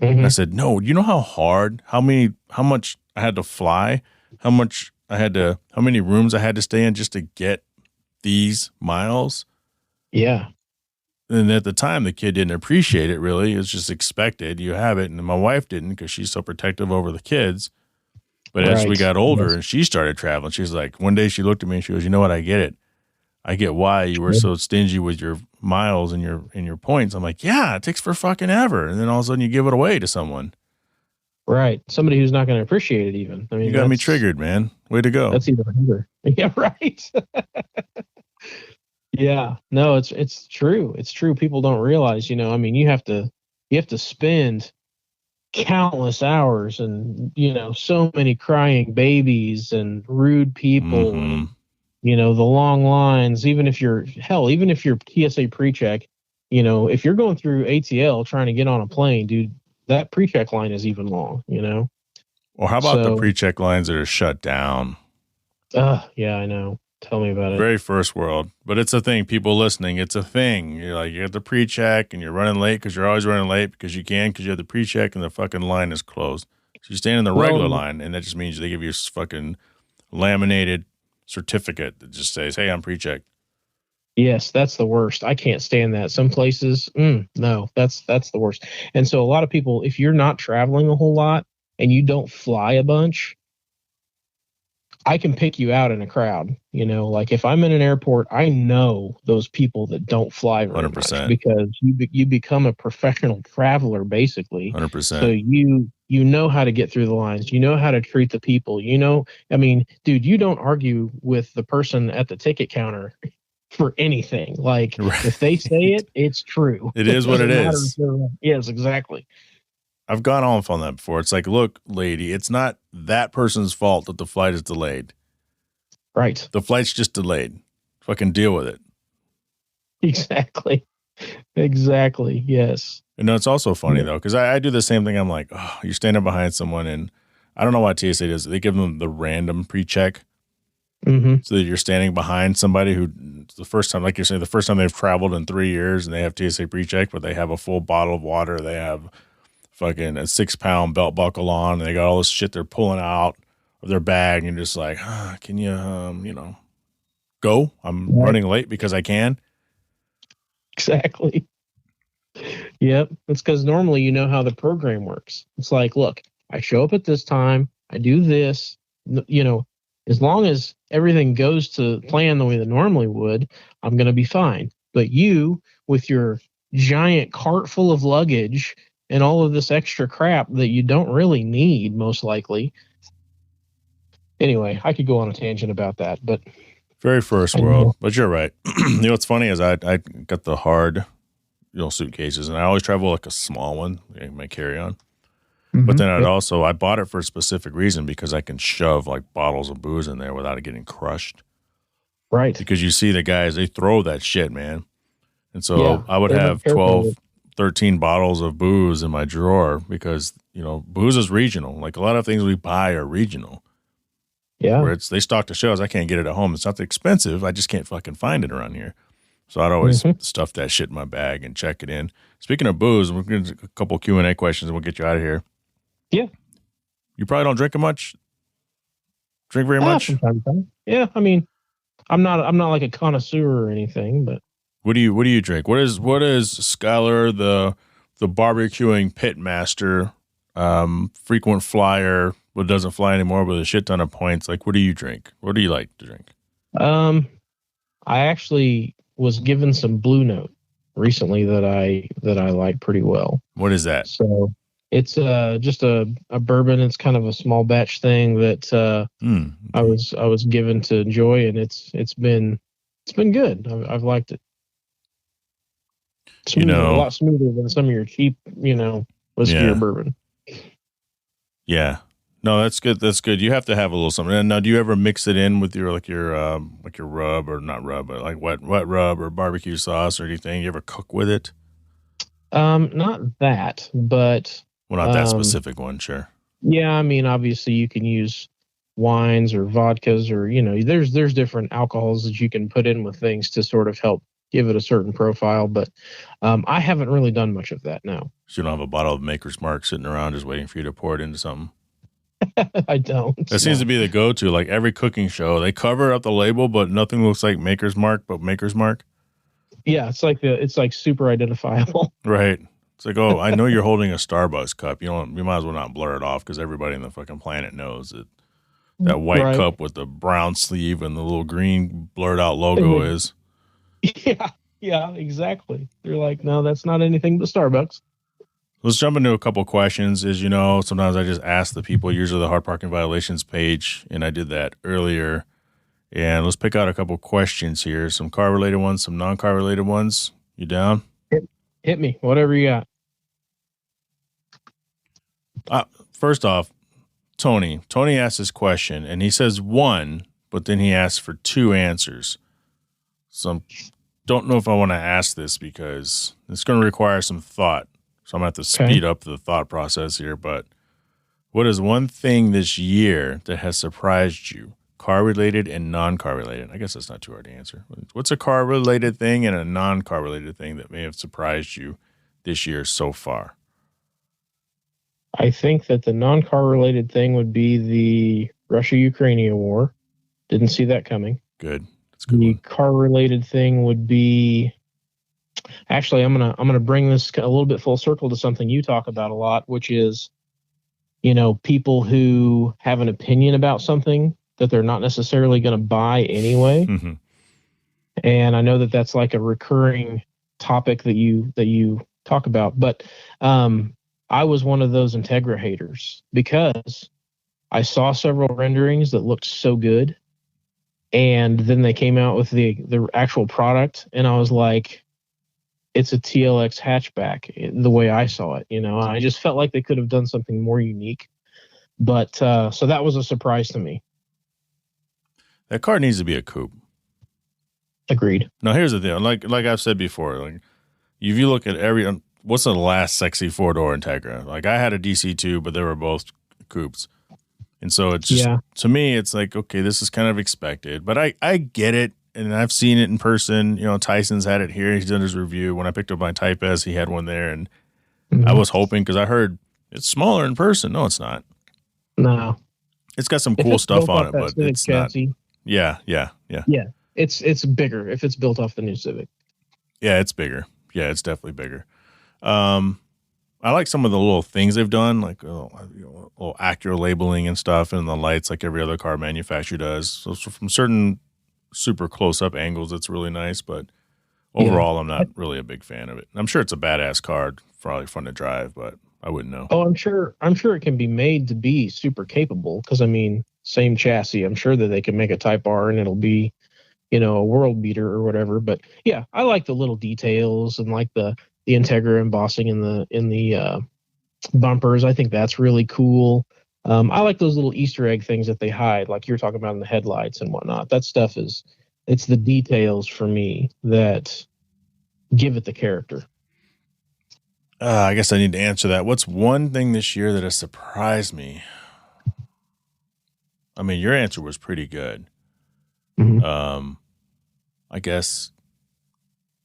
Mm-hmm. And I said, no, you know how hard, how much I had to fly, how many rooms I had to stay in just to get these miles. Yeah. And at the time, the kid didn't appreciate it really. It was just expected. You have it. And my wife didn't because she's so protective over the kids. But as we got older and she started traveling, she's like, one day she looked at me and she goes, you know what? I get it. I get why you were so stingy with your miles and your points. I'm like, yeah, it takes for fucking ever. And then all of a sudden you give it away to someone. Right. Somebody who's not going to appreciate it even. I mean, you got me triggered, man. Way to go. That's even harder. Yeah, right. Yeah. No, it's true. It's true. People don't realize, I mean, you have to spend countless hours and, so many crying babies and rude people and, the long lines, even if you're TSA pre-check, if you're going through ATL trying to get on a plane, dude, that pre-check line is even long, Or how about the pre-check lines that are shut down? Yeah, I know. Tell me about it. Very first world, but it's a thing. People listening, it's a thing. You're like, you have the pre-check and you're running late because you're always running late because you have the pre-check and the fucking line is closed. So you stand in the regular line, and that just means they give you a fucking laminated certificate that just says, hey, I'm pre-checked. Yes, that's the worst. I can't stand that. Some places, no, that's the worst. And so a lot of people, if you're not traveling a whole lot and you don't fly a bunch, I can pick you out in a crowd. Like if I'm in an airport, I know those people that don't fly very 100%. much because you become a professional traveler basically. 100%. So you know how to get through the lines. You know how to treat the people. I mean, dude, you don't argue with the person at the ticket counter for anything. Like if they say it, it's true. It is what it is. Yes, exactly. I've gone off on that before. It's like, look, lady, it's not that person's fault that the flight is delayed. Right. The flight's just delayed. Fucking deal with it. Exactly. Exactly. Yes. And it's also funny though, because I do the same thing. I'm like, oh, you're standing behind someone, and I don't know why TSA does it. They give them the random pre-check. So that you're standing behind somebody who the first time, like you're saying, the first time they've traveled in 3 years and they have TSA pre-check, but they have a full bottle of water. They have fucking a 6-pound belt buckle on, and they got all this shit they're pulling out of their bag, and you're just like, can you, go? I'm running late because I can. Exactly. Yep. It's because normally you know how the program works. It's like, look, I show up at this time, I do this, as long as everything goes to plan the way that normally would, I'm going to be fine. But you, with your giant cart full of luggage and all of this extra crap that you don't really need, most likely. Anyway, I could go on a tangent about that, but very first world. But you're right. What's funny is I got the hard, suitcases, and I always travel like a small one, my carry-on. But then I bought it for a specific reason because I can shove like bottles of booze in there without it getting crushed. Right. Because you see the guys, they throw that shit, man. And so I would have 12, 13 bottles of booze in my drawer because, booze is regional. Like a lot of things we buy are regional. Yeah. Where they stock the shelves. I can't get it at home. It's not expensive. I just can't fucking find it around here. So I'd always stuff that shit in my bag and check it in. Speaking of booze, we're going to do a couple Q&A questions and we'll get you out of here. Yeah. You probably don't drink much? Drink very much? From time to time. Yeah, I mean, I'm not like a connoisseur or anything, but what do you drink? What is Skyler, the barbecuing pit master, frequent flyer, what doesn't fly anymore with a shit ton of points? Like, what do you drink? What do you like to drink? I actually was given some Blue Note recently that I like pretty well. What is that? So it's just a bourbon. It's kind of a small batch thing that Okay. I was given to enjoy, and it's been good. I've liked it. Smoother, a lot smoother than some of your cheap, whiskey or bourbon. Yeah. No, that's good. That's good. You have to have a little something. And now, do you ever mix it in with your rub, or not rub, but like wet rub or barbecue sauce or anything? You ever cook with it? Not that, but Well, not that specific one, sure. Yeah, I mean, obviously you can use wines or vodkas, or there's different alcohols that you can put in with things to sort of help give it a certain profile. But I haven't really done much of that now. So you don't have a bottle of Maker's Mark sitting around just waiting for you to pour it into something? I don't. That seems to be the go-to. Like every cooking show, they cover up the label, but nothing looks like Maker's Mark, but Maker's Mark. Yeah, it's like super identifiable. Right. It's like, oh, I know you're holding a Starbucks cup. You might as well not blur it off because everybody in the fucking planet knows that white cup with the brown sleeve and the little green blurred out logo is. Yeah, exactly. They're like, no, that's not anything but Starbucks. Let's jump into a couple of questions. As you know, sometimes I just ask the people, usually the Hard Parking Violations page, and I did that earlier. And let's pick out a couple of questions here. Some car-related ones, some non-car-related ones. You down? Hit me. Whatever you got. First off, Tony asked this question, and he says one, but then he asks for two answers. So I don't know if I want to ask this because it's going to require some thought. So I'm going to have to speed up the thought process here. But what is one thing this year that has surprised you? Car-related and non-car-related. I guess that's not too hard to answer. What's a car-related thing and a non-car-related thing that may have surprised you this year so far? I think that the non-car related thing would be the Russia-Ukraine war. Didn't see that coming. Good. That's a good. The one. car related thing would be, actually, I'm gonna bring this a little bit full circle to something you talk about a lot, which is, people who have an opinion about something that they're not necessarily going to buy anyway. Mm-hmm. And I know that that's like a recurring topic that you talk about, but I was one of those Integra haters because I saw several renderings that looked so good, and then they came out with the actual product, and I was like, it's a TLX hatchback the way I saw it. I just felt like they could have done something more unique, but so that was a surprise to me. That car needs to be a coupe. Agreed. Now here's the thing, like I've said before, like if you look at what's the last sexy four-door Integra? Like I had a DC2, but they were both coupes. And so it's just, to me, it's like, okay, this is kind of expected, but I get it. And I've seen it in person. Tyson's had it here. He's done his review. When I picked up my Type S, he had one there. And I was hoping, because I heard it's smaller in person. No, it's not. No. It's got some cool stuff on it, but it's chassis, not. Yeah. Yeah, it's bigger if it's built off the new Civic. Yeah, it's bigger. Yeah, it's definitely bigger. I like some of the little things they've done, like little Acura labeling and stuff, and the lights like every other car manufacturer does. So from certain super close-up angles, it's really nice, but overall, I'm not really a big fan of it. I'm sure it's a badass car, probably fun to drive, but I wouldn't know. Oh, I'm sure it can be made to be super capable, because same chassis. I'm sure that they can make a Type R and it'll be, a world beater or whatever. But yeah, I like the little details and like the Integra embossing in the bumpers. I think that's really cool. I like those little Easter egg things that they hide, like you're talking about in the headlights and whatnot. That stuff it's the details for me that give it the character. I guess I need to answer that. What's one thing this year that has surprised me? Your answer was pretty good. Mm-hmm. I guess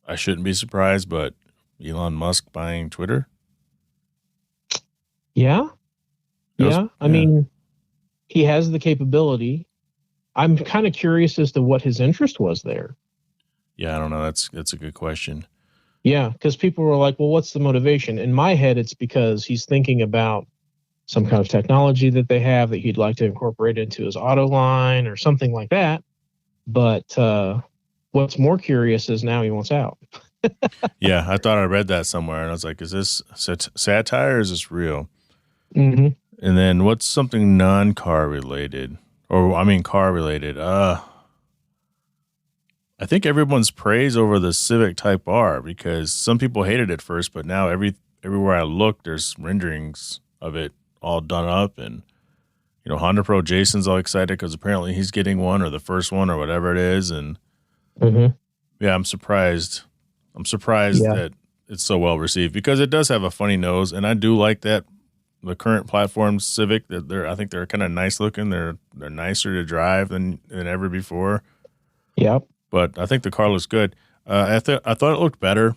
I shouldn't be surprised, but Elon Musk buying Twitter? Yeah. He has the capability. I'm kind of curious as to what his interest was there. Yeah, I don't know. That's a good question. Yeah, because people were like, well, what's the motivation? In my head, it's because he's thinking about some kind of technology that they have that he'd like to incorporate into his auto line or something like that. But What's more curious is now he wants out. Yeah, I thought I read that somewhere, and I was like, is this satire or is this real? Mm-hmm. And then what's something non-car related? Or, I mean, car related. I think everyone's praise over the Civic Type R, because some people hated it first, but now everywhere I look, there's renderings of it all done up. And, Honda Pro Jason's all excited because apparently he's getting one, or the first one, or whatever it is. And yeah, I'm surprised. I'm surprised that it's so well received, because it does have a funny nose. And I do like that. The current platform Civic, I think they're kind of nice looking. They're nicer to drive than ever before. Yep. But I think the car looks good. I thought it looked better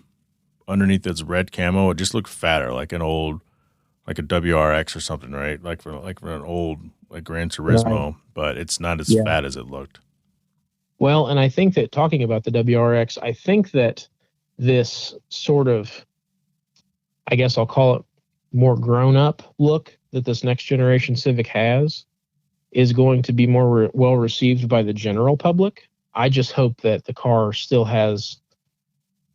underneath its red camo. It just looked fatter, like a WRX or something, right? Like for an old Gran Turismo, right. But it's not as fat as it looked. Well, and I think that, talking about the WRX, I think that this sort of, I guess I'll call it, more grown-up look that this next generation Civic has is going to be more well received by the general public. I just hope that the car still has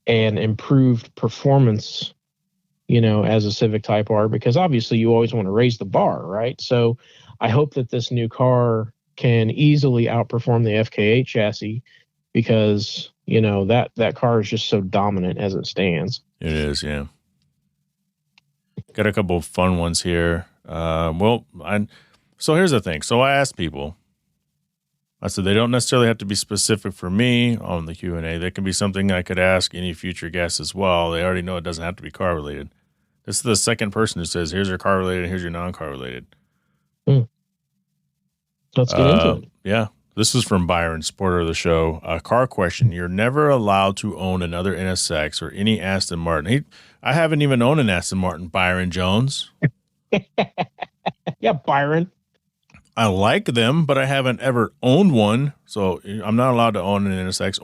an improved performance, as a Civic Type R, because obviously you always want to raise the bar, right? So I hope that this new car can easily outperform the FK8 chassis, because, that car is just so dominant as it stands. It is, yeah. Got a couple of fun ones here. So here's the thing. So I asked people. I said they don't necessarily have to be specific for me on the Q&A. They can be something I could ask any future guests as well. They already know it doesn't have to be car related. This is the second person who says, here's your car related, here's your non-car related. Let's get into it. Yeah. This is from Byron, supporter of the show. A car question. You're never allowed to own another NSX or any Aston Martin. I haven't even owned an Aston Martin, Byron Jones. Yeah, Byron. I like them, but I haven't ever owned one. So I'm not allowed to own an NSX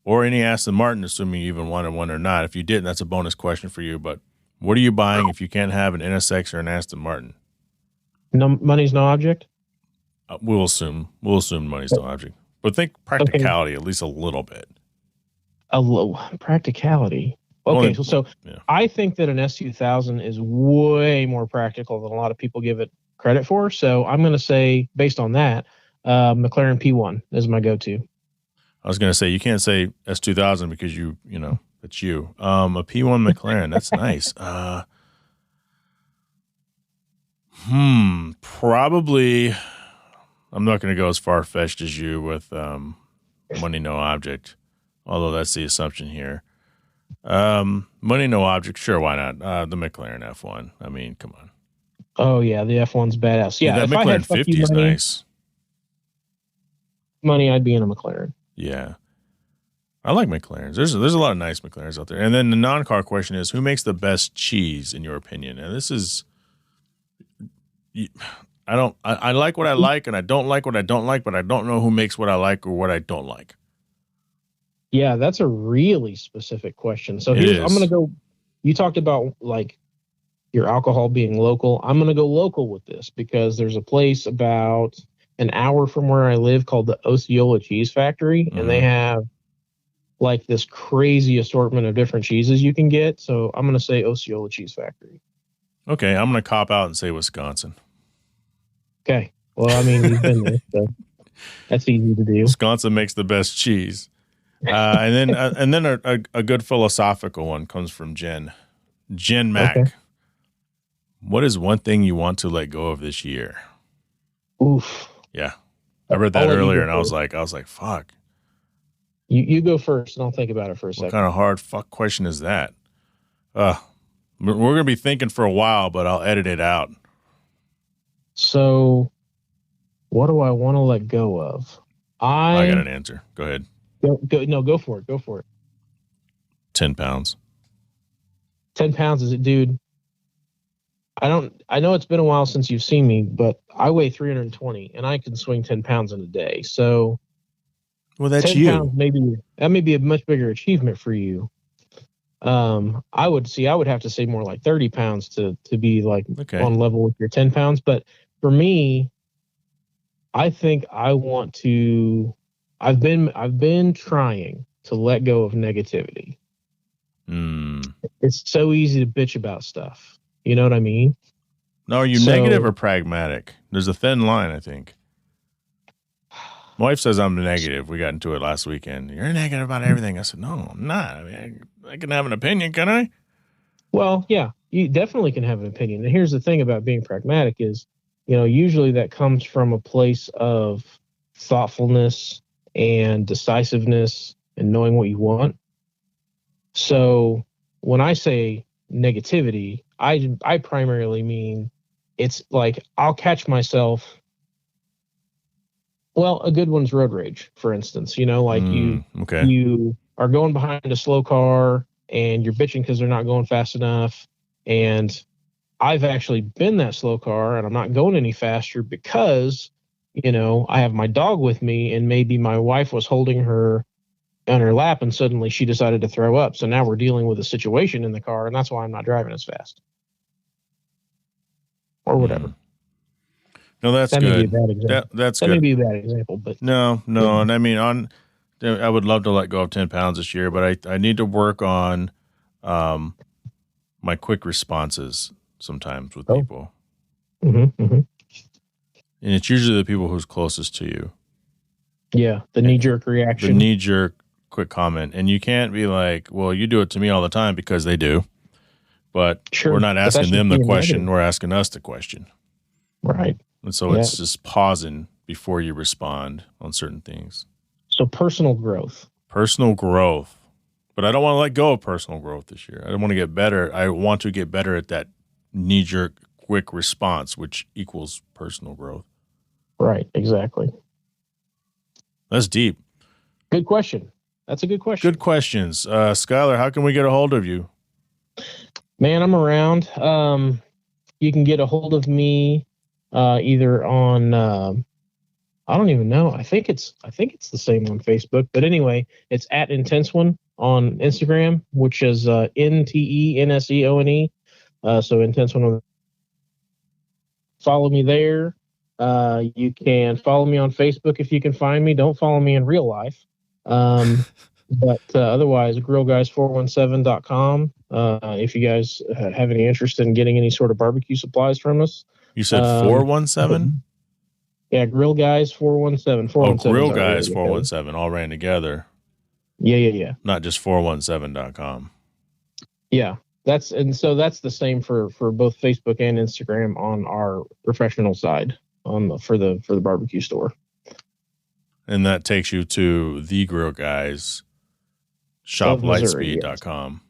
or any Aston Martin, assuming you even wanted one or not. If you didn't, that's a bonus question for you. But what are you buying if you can't have an NSX or an Aston Martin? No, money's no object? We'll assume money's no object, but think practicality at least a little bit. A low practicality. Okay, so I think that an S2000 is way more practical than a lot of people give it credit for. So I'm going to say, based on that, McLaren P1 is my go-to. I was going to say, you can't say S2000 because it's you. A P1 McLaren, that's nice. Probably. I'm not going to go as far-fetched as you with money, no object, although that's the assumption here. Money, no object, sure, why not? The McLaren F1. I mean, come on. Oh, yeah, the F1's badass. Yeah, that McLaren 50 is nice. Money, I'd be in a McLaren. Yeah. I like McLarens. There's a lot of nice McLarens out there. And then the non-car question is, who makes the best cheese, in your opinion? And this is... I like what I like, and I don't like what I don't like, but I don't know who makes what I like or what I don't like. Yeah, that's a really specific question. So I'm going to go, you talked about like your alcohol being local. I'm going to go local with this, because there's a place about an hour from where I live called the Osceola Cheese Factory, and they have like this crazy assortment of different cheeses you can get. So I'm going to say Osceola Cheese Factory. Okay, I'm going to cop out and say Wisconsin. Okay. Well, I mean, you've been there, so that's easy to do. Wisconsin makes the best cheese. And then a good philosophical one comes from Jen Mack. Okay. What is one thing you want to let go of this year? Oof. Yeah. I read that earlier and I was like, fuck. You go first and I'll think about it for a second. What kind of hard fuck question is that? We're going to be thinking for a while, but I'll edit it out. So, what do I want to let go of? I got an answer. Go ahead. Go for it. Go for it. 10 pounds. 10 pounds is it, dude? I know it's been a while since you've seen me, but I weigh 320 and I can swing 10 pounds in a day. So, well, that's 10 you. Pounds that may be a much bigger achievement for you. I would have to say more like 30 pounds to be like on level with your 10 pounds. But for me, I think I want to I've been trying to let go of negativity. It's so easy to bitch about stuff. You know what I mean? No, are you negative or pragmatic? There's a thin line, I think. My wife says I'm negative. We got into it last weekend. You're negative about everything. I said, no, I'm not. I mean, I can have an opinion, can I? Well, yeah, you definitely can have an opinion. And here's the thing about being pragmatic is, usually that comes from a place of thoughtfulness and decisiveness and knowing what you want. So when I say negativity, I primarily mean it's like I'll catch myself. Well, a good one's road rage, for instance. You are going behind a slow car and you're bitching because they're not going fast enough. And I've actually been that slow car and I'm not going any faster because, I have my dog with me and maybe my wife was holding her on her lap and suddenly she decided to throw up. So now we're dealing with a situation in the car and that's why I'm not driving as fast. Or whatever. No, that's that good. May be a bad example. That's that good. May be a bad example, but no. Yeah. And I mean, I would love to let go of 10 pounds this year, but I need to work on my quick responses sometimes with people. Mm-hmm, mm-hmm. And it's usually the people who's closest to you. Yeah, the knee-jerk reaction. The knee-jerk quick comment. And you can't be like, well, you do it to me all the time because they do. But we're not asking them the question. Negative. We're asking us the question. Right. And so it's just pausing before you respond on certain things. So personal growth. Personal growth. But I don't want to let go of personal growth this year. I don't want to get better. I want to get better at that knee-jerk quick response, which equals personal growth. Right, exactly. That's deep. Good question. That's a good question. Good questions. Skyler, how can we get a hold of you? Man, I'm around. You can get a hold of me either on I don't even know. I think it's the same on Facebook. But anyway, it's at Intense One on Instagram, which is NTENSEONE. So Intense One. Follow me there. You can follow me on Facebook if you can find me. Don't follow me in real life. But otherwise, grillguys417.com. If you guys have any interest in getting any sort of barbecue supplies from us. You said 417? Yeah, Grill Guys 417. Oh, Grill Guys 417 all ran together. Yeah. Not just 417.com. Yeah. That's the same for both Facebook and Instagram on our professional side for the barbecue store. And that takes you to the Grill Guys shoplightspeed.com.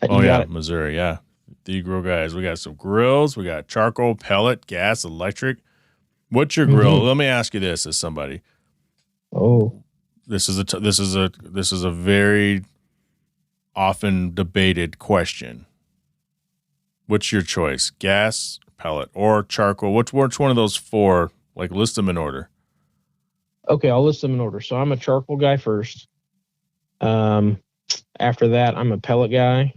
Yes. Oh yeah, Missouri, yeah. The Grill Guys. We got some grills, we got charcoal, pellet, gas, electric. What's your grill? Let me ask you this as somebody. Oh. This is a very often debated question. What's your choice? Gas, pellet, or charcoal? Which one of those four? Like, list them in order. Okay, I'll list them in order. So I'm a charcoal guy first. After that, I'm a pellet guy,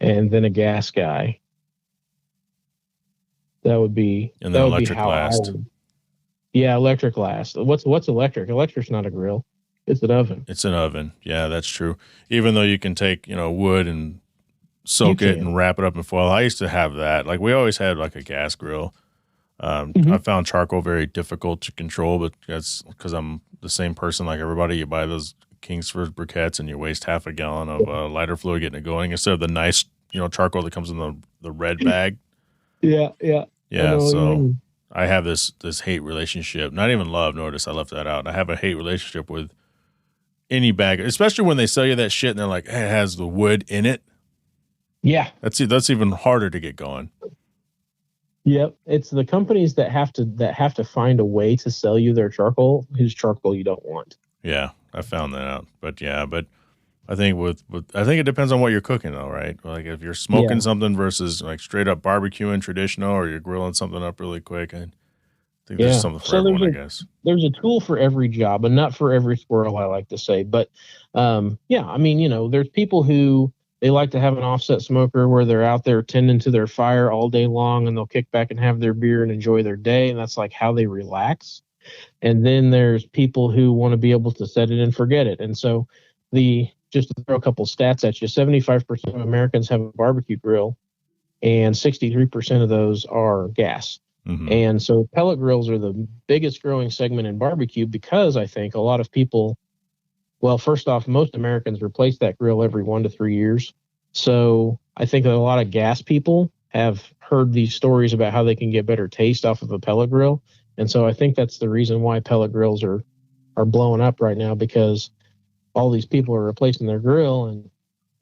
and then a gas guy. That would be and then electric last. Yeah, electric last. What's electric? Electric's not a grill. It's an oven. It's an oven. Yeah, that's true. Even though you can take, wood and soak it and wrap it up in foil. I used to have that. Like, we always had like a gas grill. I found charcoal very difficult to control, but that's because I'm the same person like everybody. You buy those Kingsford briquettes and you waste half a gallon of lighter fluid getting it going instead of the nice, charcoal that comes in the red bag. Yeah. So I have this hate relationship. Not even love. Notice I left that out. I have a hate relationship with any bag, especially when they sell you that shit and they're like, hey, it has the wood in it. Yeah, that's even harder to get going. Yep, it's the companies that have to find a way to sell you their charcoal whose charcoal you don't want. Yeah, I found that out. But I think I think it depends on what you're cooking though, right? Like if you're smoking something versus like straight up barbecuing traditional, or you're grilling something up really quick. I think there's something for everyone, I guess. There's a tool for every job and not for every squirrel, I like to say. But there's people who they like to have an offset smoker where they're out there tending to their fire all day long and they'll kick back and have their beer and enjoy their day. And that's like how they relax. And then there's people who want to be able to set it and forget it. And so just to throw a couple stats at you, 75% of Americans have a barbecue grill, and 63% of those are gas. Mm-hmm. And so pellet grills are the biggest growing segment in barbecue because I think a lot of people, well, first off, most Americans replace that grill every 1 to 3 years. So I think that a lot of gas people have heard these stories about how they can get better taste off of a pellet grill. And so I think that's the reason why pellet grills are blowing up right now, because all these people are replacing their grill, and,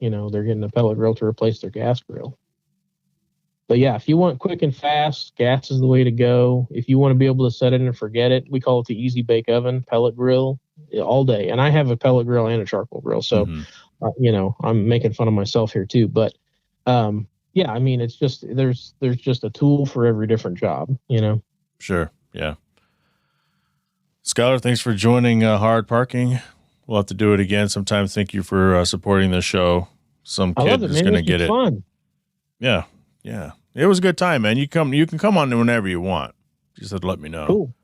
they're getting a pellet grill to replace their gas grill. But yeah, if you want quick and fast, gas is the way to go. If you want to be able to set it and forget it, we call it the easy bake oven pellet grill all day. And I have a pellet grill and a charcoal grill. So, I'm making fun of myself here too. But yeah, I mean, it's just, there's just a tool for every different job, Sure. Yeah. Skyler, thanks for joining Hard Parking. We'll have to do it again sometime. Thank you for supporting the show. Some kid is going to get it. Fun. Yeah. Yeah. It was a good time, man. You can come on whenever you want. Just have to let me know. Cool.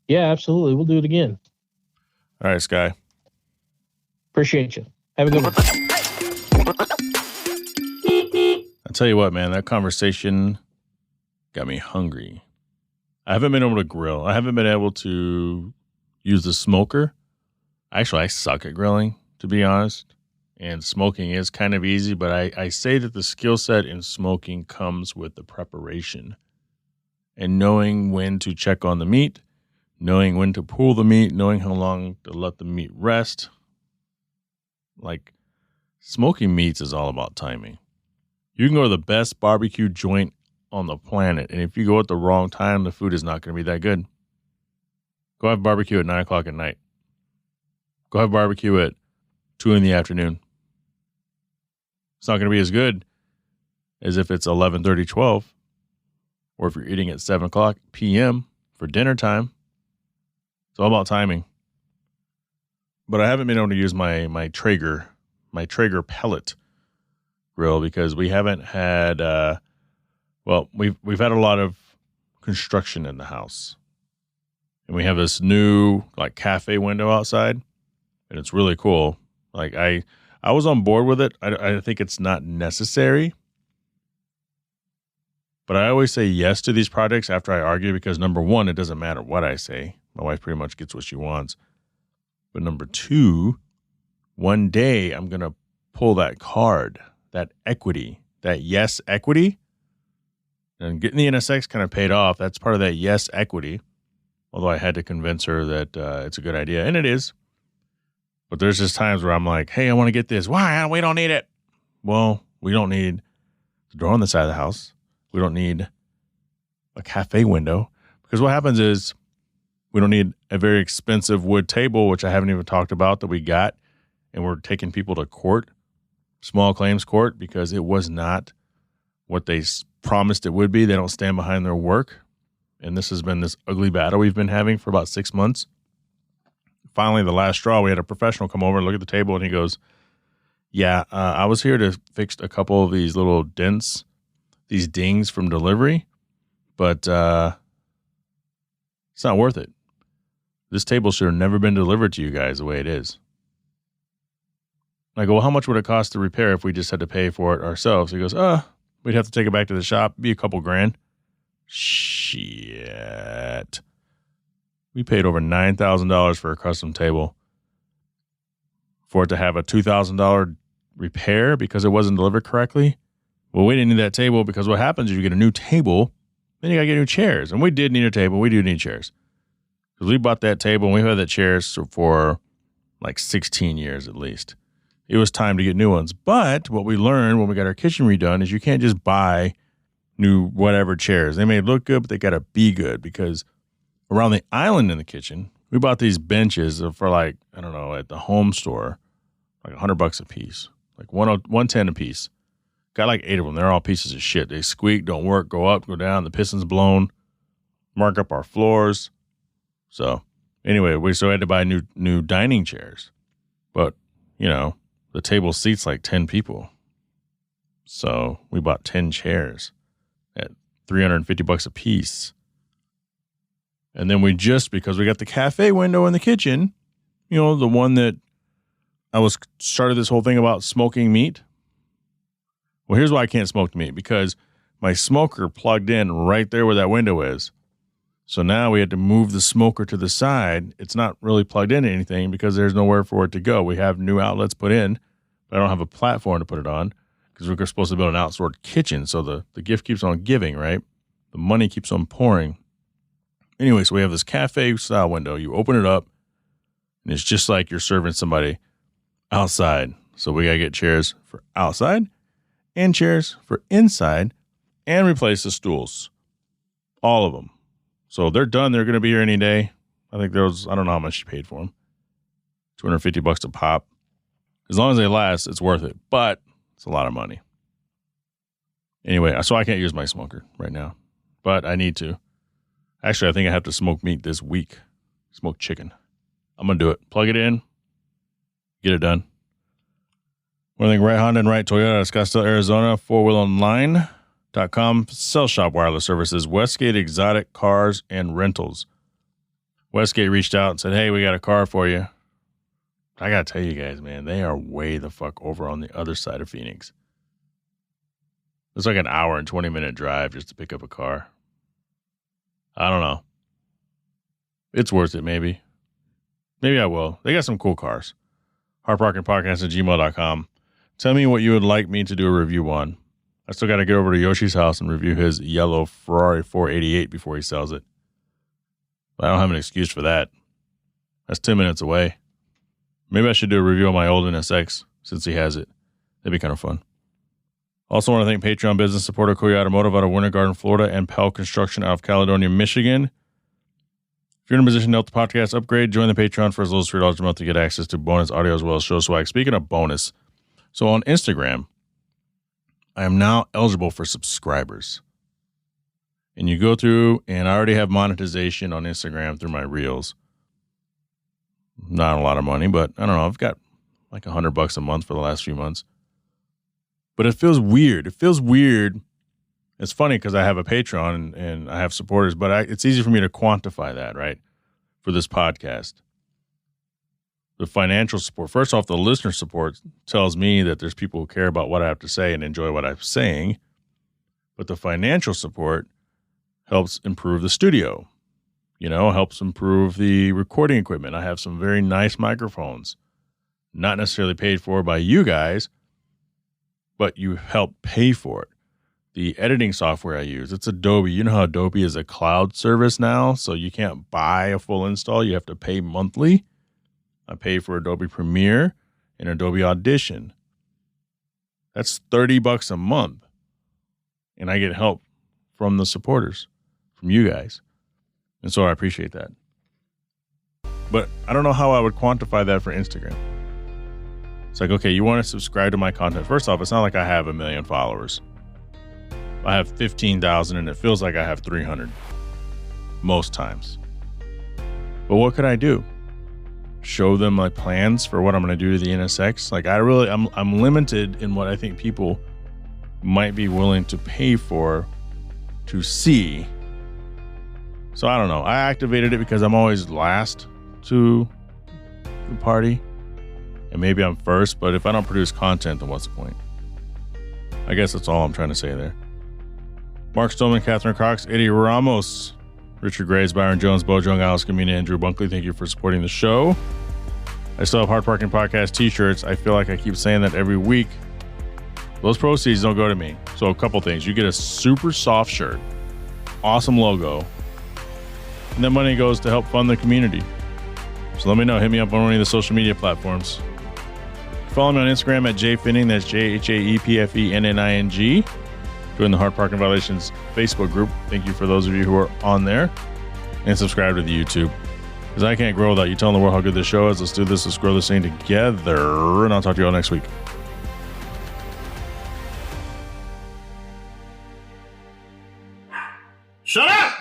Yeah, absolutely. We'll do it again. All right, Sky. Appreciate you. Have a good one. I'll tell you what, man, that conversation got me hungry. I haven't been able to grill. I haven't been able to use the smoker. Actually, I suck at grilling, to be honest. And smoking is kind of easy, but I say that the skill set in smoking comes with the preparation and knowing when to check on the meat, knowing when to pull the meat, knowing how long to let the meat rest. Like, smoking meats is all about timing. You can go to the best barbecue joint on the planet, and if you go at the wrong time, the food is not going to be that good. Go have barbecue at 9 o'clock at night. Go have barbecue at 2 in the afternoon. It's not going to be as good as if it's 11:30, 12, or if you're eating at 7 o'clock p.m. for dinner time. It's all about timing. But I haven't been able to use my Traeger pellet grill because we haven't had, we've had a lot of construction in the house. And we have this new like cafe window outside, and it's really cool. Like I was on board with it. I think it's not necessary. But I always say yes to these projects after I argue because, number one, it doesn't matter what I say. My wife pretty much gets what she wants. But number two, one day I'm going to pull that card, that equity, that yes equity. And getting the NSX kind of paid off. That's part of that yes equity. Although I had to convince her that it's a good idea. And it is. But there's just times where I'm like, hey, I want to get this. Why? We don't need it. Well, we don't need the door on the side of the house. We don't need a cafe window. Because what happens is we don't need a very expensive wood table, which I haven't even talked about, that we got. And we're taking people to court, small claims court, because it was not what they promised it would be. They don't stand behind their work. And this has been this ugly battle we've been having for about 6 months. Finally, the last straw, we had a professional come over and look at the table, and he goes, yeah, I was here to fix a couple of these little dents, these dings from delivery, but it's not worth it. This table should have never been delivered to you guys the way it is. I go, well, how much would it cost to repair if we just had to pay for it ourselves? He goes, we'd have to take it back to the shop. It'd be a couple grand. Shit. We paid over $9,000 for a custom table. For it to have a $2,000 repair because it wasn't delivered correctly. Well, we didn't need that table because what happens is you get a new table, then you got to get new chairs. And we did need a table. We do need chairs. Because we bought that table and we've had that chairs for like 16 years at least. It was time to get new ones. But what we learned when we got our kitchen redone is you can't just buy new whatever chairs. They may look good, but they got to be good because around the island in the kitchen, we bought these benches for like, I don't know, at the home store, like $100 a piece, like $110 a piece. Got like 8 of them. They're all pieces of shit. They squeak, don't work, go up, go down. The piston's blown, mark up our floors. So anyway, we had to buy new dining chairs. But, the table seats like 10 people. So we bought 10 chairs at $350 a piece. And then because we got the cafe window in the kitchen, the one that I started this whole thing about smoking meat. Well, here's why I can't smoke meat, because my smoker plugged in right there where that window is. So now we had to move the smoker to the side. It's not really plugged into anything because there's nowhere for it to go. We have new outlets put in, but I don't have a platform to put it on because we're supposed to build an outdoor kitchen. So the gift keeps on giving, right? The money keeps on pouring. Anyway, so we have this cafe style window. You open it up and it's just like you're serving somebody outside. So we got to get chairs for outside and chairs for inside and replace the stools. All of them. So they're done. They're going to be here any day. I think I don't know how much you paid for them. $250 a pop. As long as they last, it's worth it. But it's a lot of money. Anyway, so I can't use my smoker right now. But I need to. Actually, I think I have to smoke meat this week. Smoke chicken. I'm going to do it. Plug it in. Get it done. One thing, right Honda and right Toyota, Scottsdale, Arizona, 4wheelonline.com, sell shop wireless services, Westgate Exotic Cars and Rentals. Westgate reached out and said, hey, we got a car for you. I got to tell you guys, man, they are way the fuck over on the other side of Phoenix. It's like an hour and 20-minute drive just to pick up a car. I don't know. It's worth it, maybe. Maybe I will. They got some cool cars. HardParkingPodcast@gmail.com. Tell me what you would like me to do a review on. I still got to get over to Yoshi's house and review his yellow Ferrari 488 before he sells it. But I don't have an excuse for that. That's 10 minutes away. Maybe I should do a review on my old NSX since he has it. That'd be kind of fun. Also want to thank Patreon business supporter Koya Automotive out of Winter Garden, Florida, and Pell Construction out of Caledonia, Michigan. If you're in a position to help the podcast upgrade, join the Patreon for as little as $3 a month to get access to bonus audio as well as show swag. Speaking of bonus, so on Instagram, I am now eligible for subscribers. And you go through, and I already have monetization on Instagram through my reels. Not a lot of money, but I don't know. I've got like $100 a month for the last few months. But it feels weird. It feels weird. It's funny because I have a Patreon and I have supporters, but it's easy for me to quantify that, right? For this podcast. The financial support. First off, the listener support tells me that there's people who care about what I have to say and enjoy what I'm saying. But the financial support helps improve the studio. Helps improve the recording equipment. I have some very nice microphones. Not necessarily paid for by you guys, but you help pay for it. The editing software I use, it's Adobe. You know how Adobe is a cloud service now, so you can't buy a full install. You have to pay monthly. I pay for Adobe Premiere and Adobe Audition. That's $30 a month. And I get help from the supporters, from you guys. And so I appreciate that. But I don't know how I would quantify that for Instagram. It's like, okay, you want to subscribe to my content. First off, it's not like I have 1 million followers. I have 15,000 and it feels like I have 300 most times. But what could I do? Show them my plans for what I'm going to do to the NSX. Like I'm limited in what I think people might be willing to pay for to see. So I don't know. I activated it because I'm always last to the party. And maybe I'm first, but if I don't produce content, then what's the point? I guess that's all I'm trying to say there. Mark Stolman, Catherine Cox, Eddie Ramos, Richard Graves, Byron Jones, Bo Jung, Alice Camina, Andrew Bunkley. Thank you for supporting the show. I still have Hard Parking Podcast t-shirts. I feel like I keep saying that every week. Those proceeds don't go to me. So a couple things. You get a super soft shirt, awesome logo, and that money goes to help fund the community. So let me know. Hit me up on one of the social media platforms. Follow me on Instagram at Jhae Pfenning. That's JhaePfenning. Join the Hard Parking Violations Facebook group. Thank you for those of you who are on there. And subscribe to the YouTube. Because I can't grow without you telling the world how good this show is. Let's do this. Let's grow this thing together. And I'll talk to you all next week. Shut up!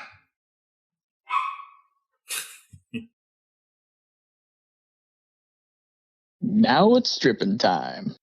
Now it's stripping time.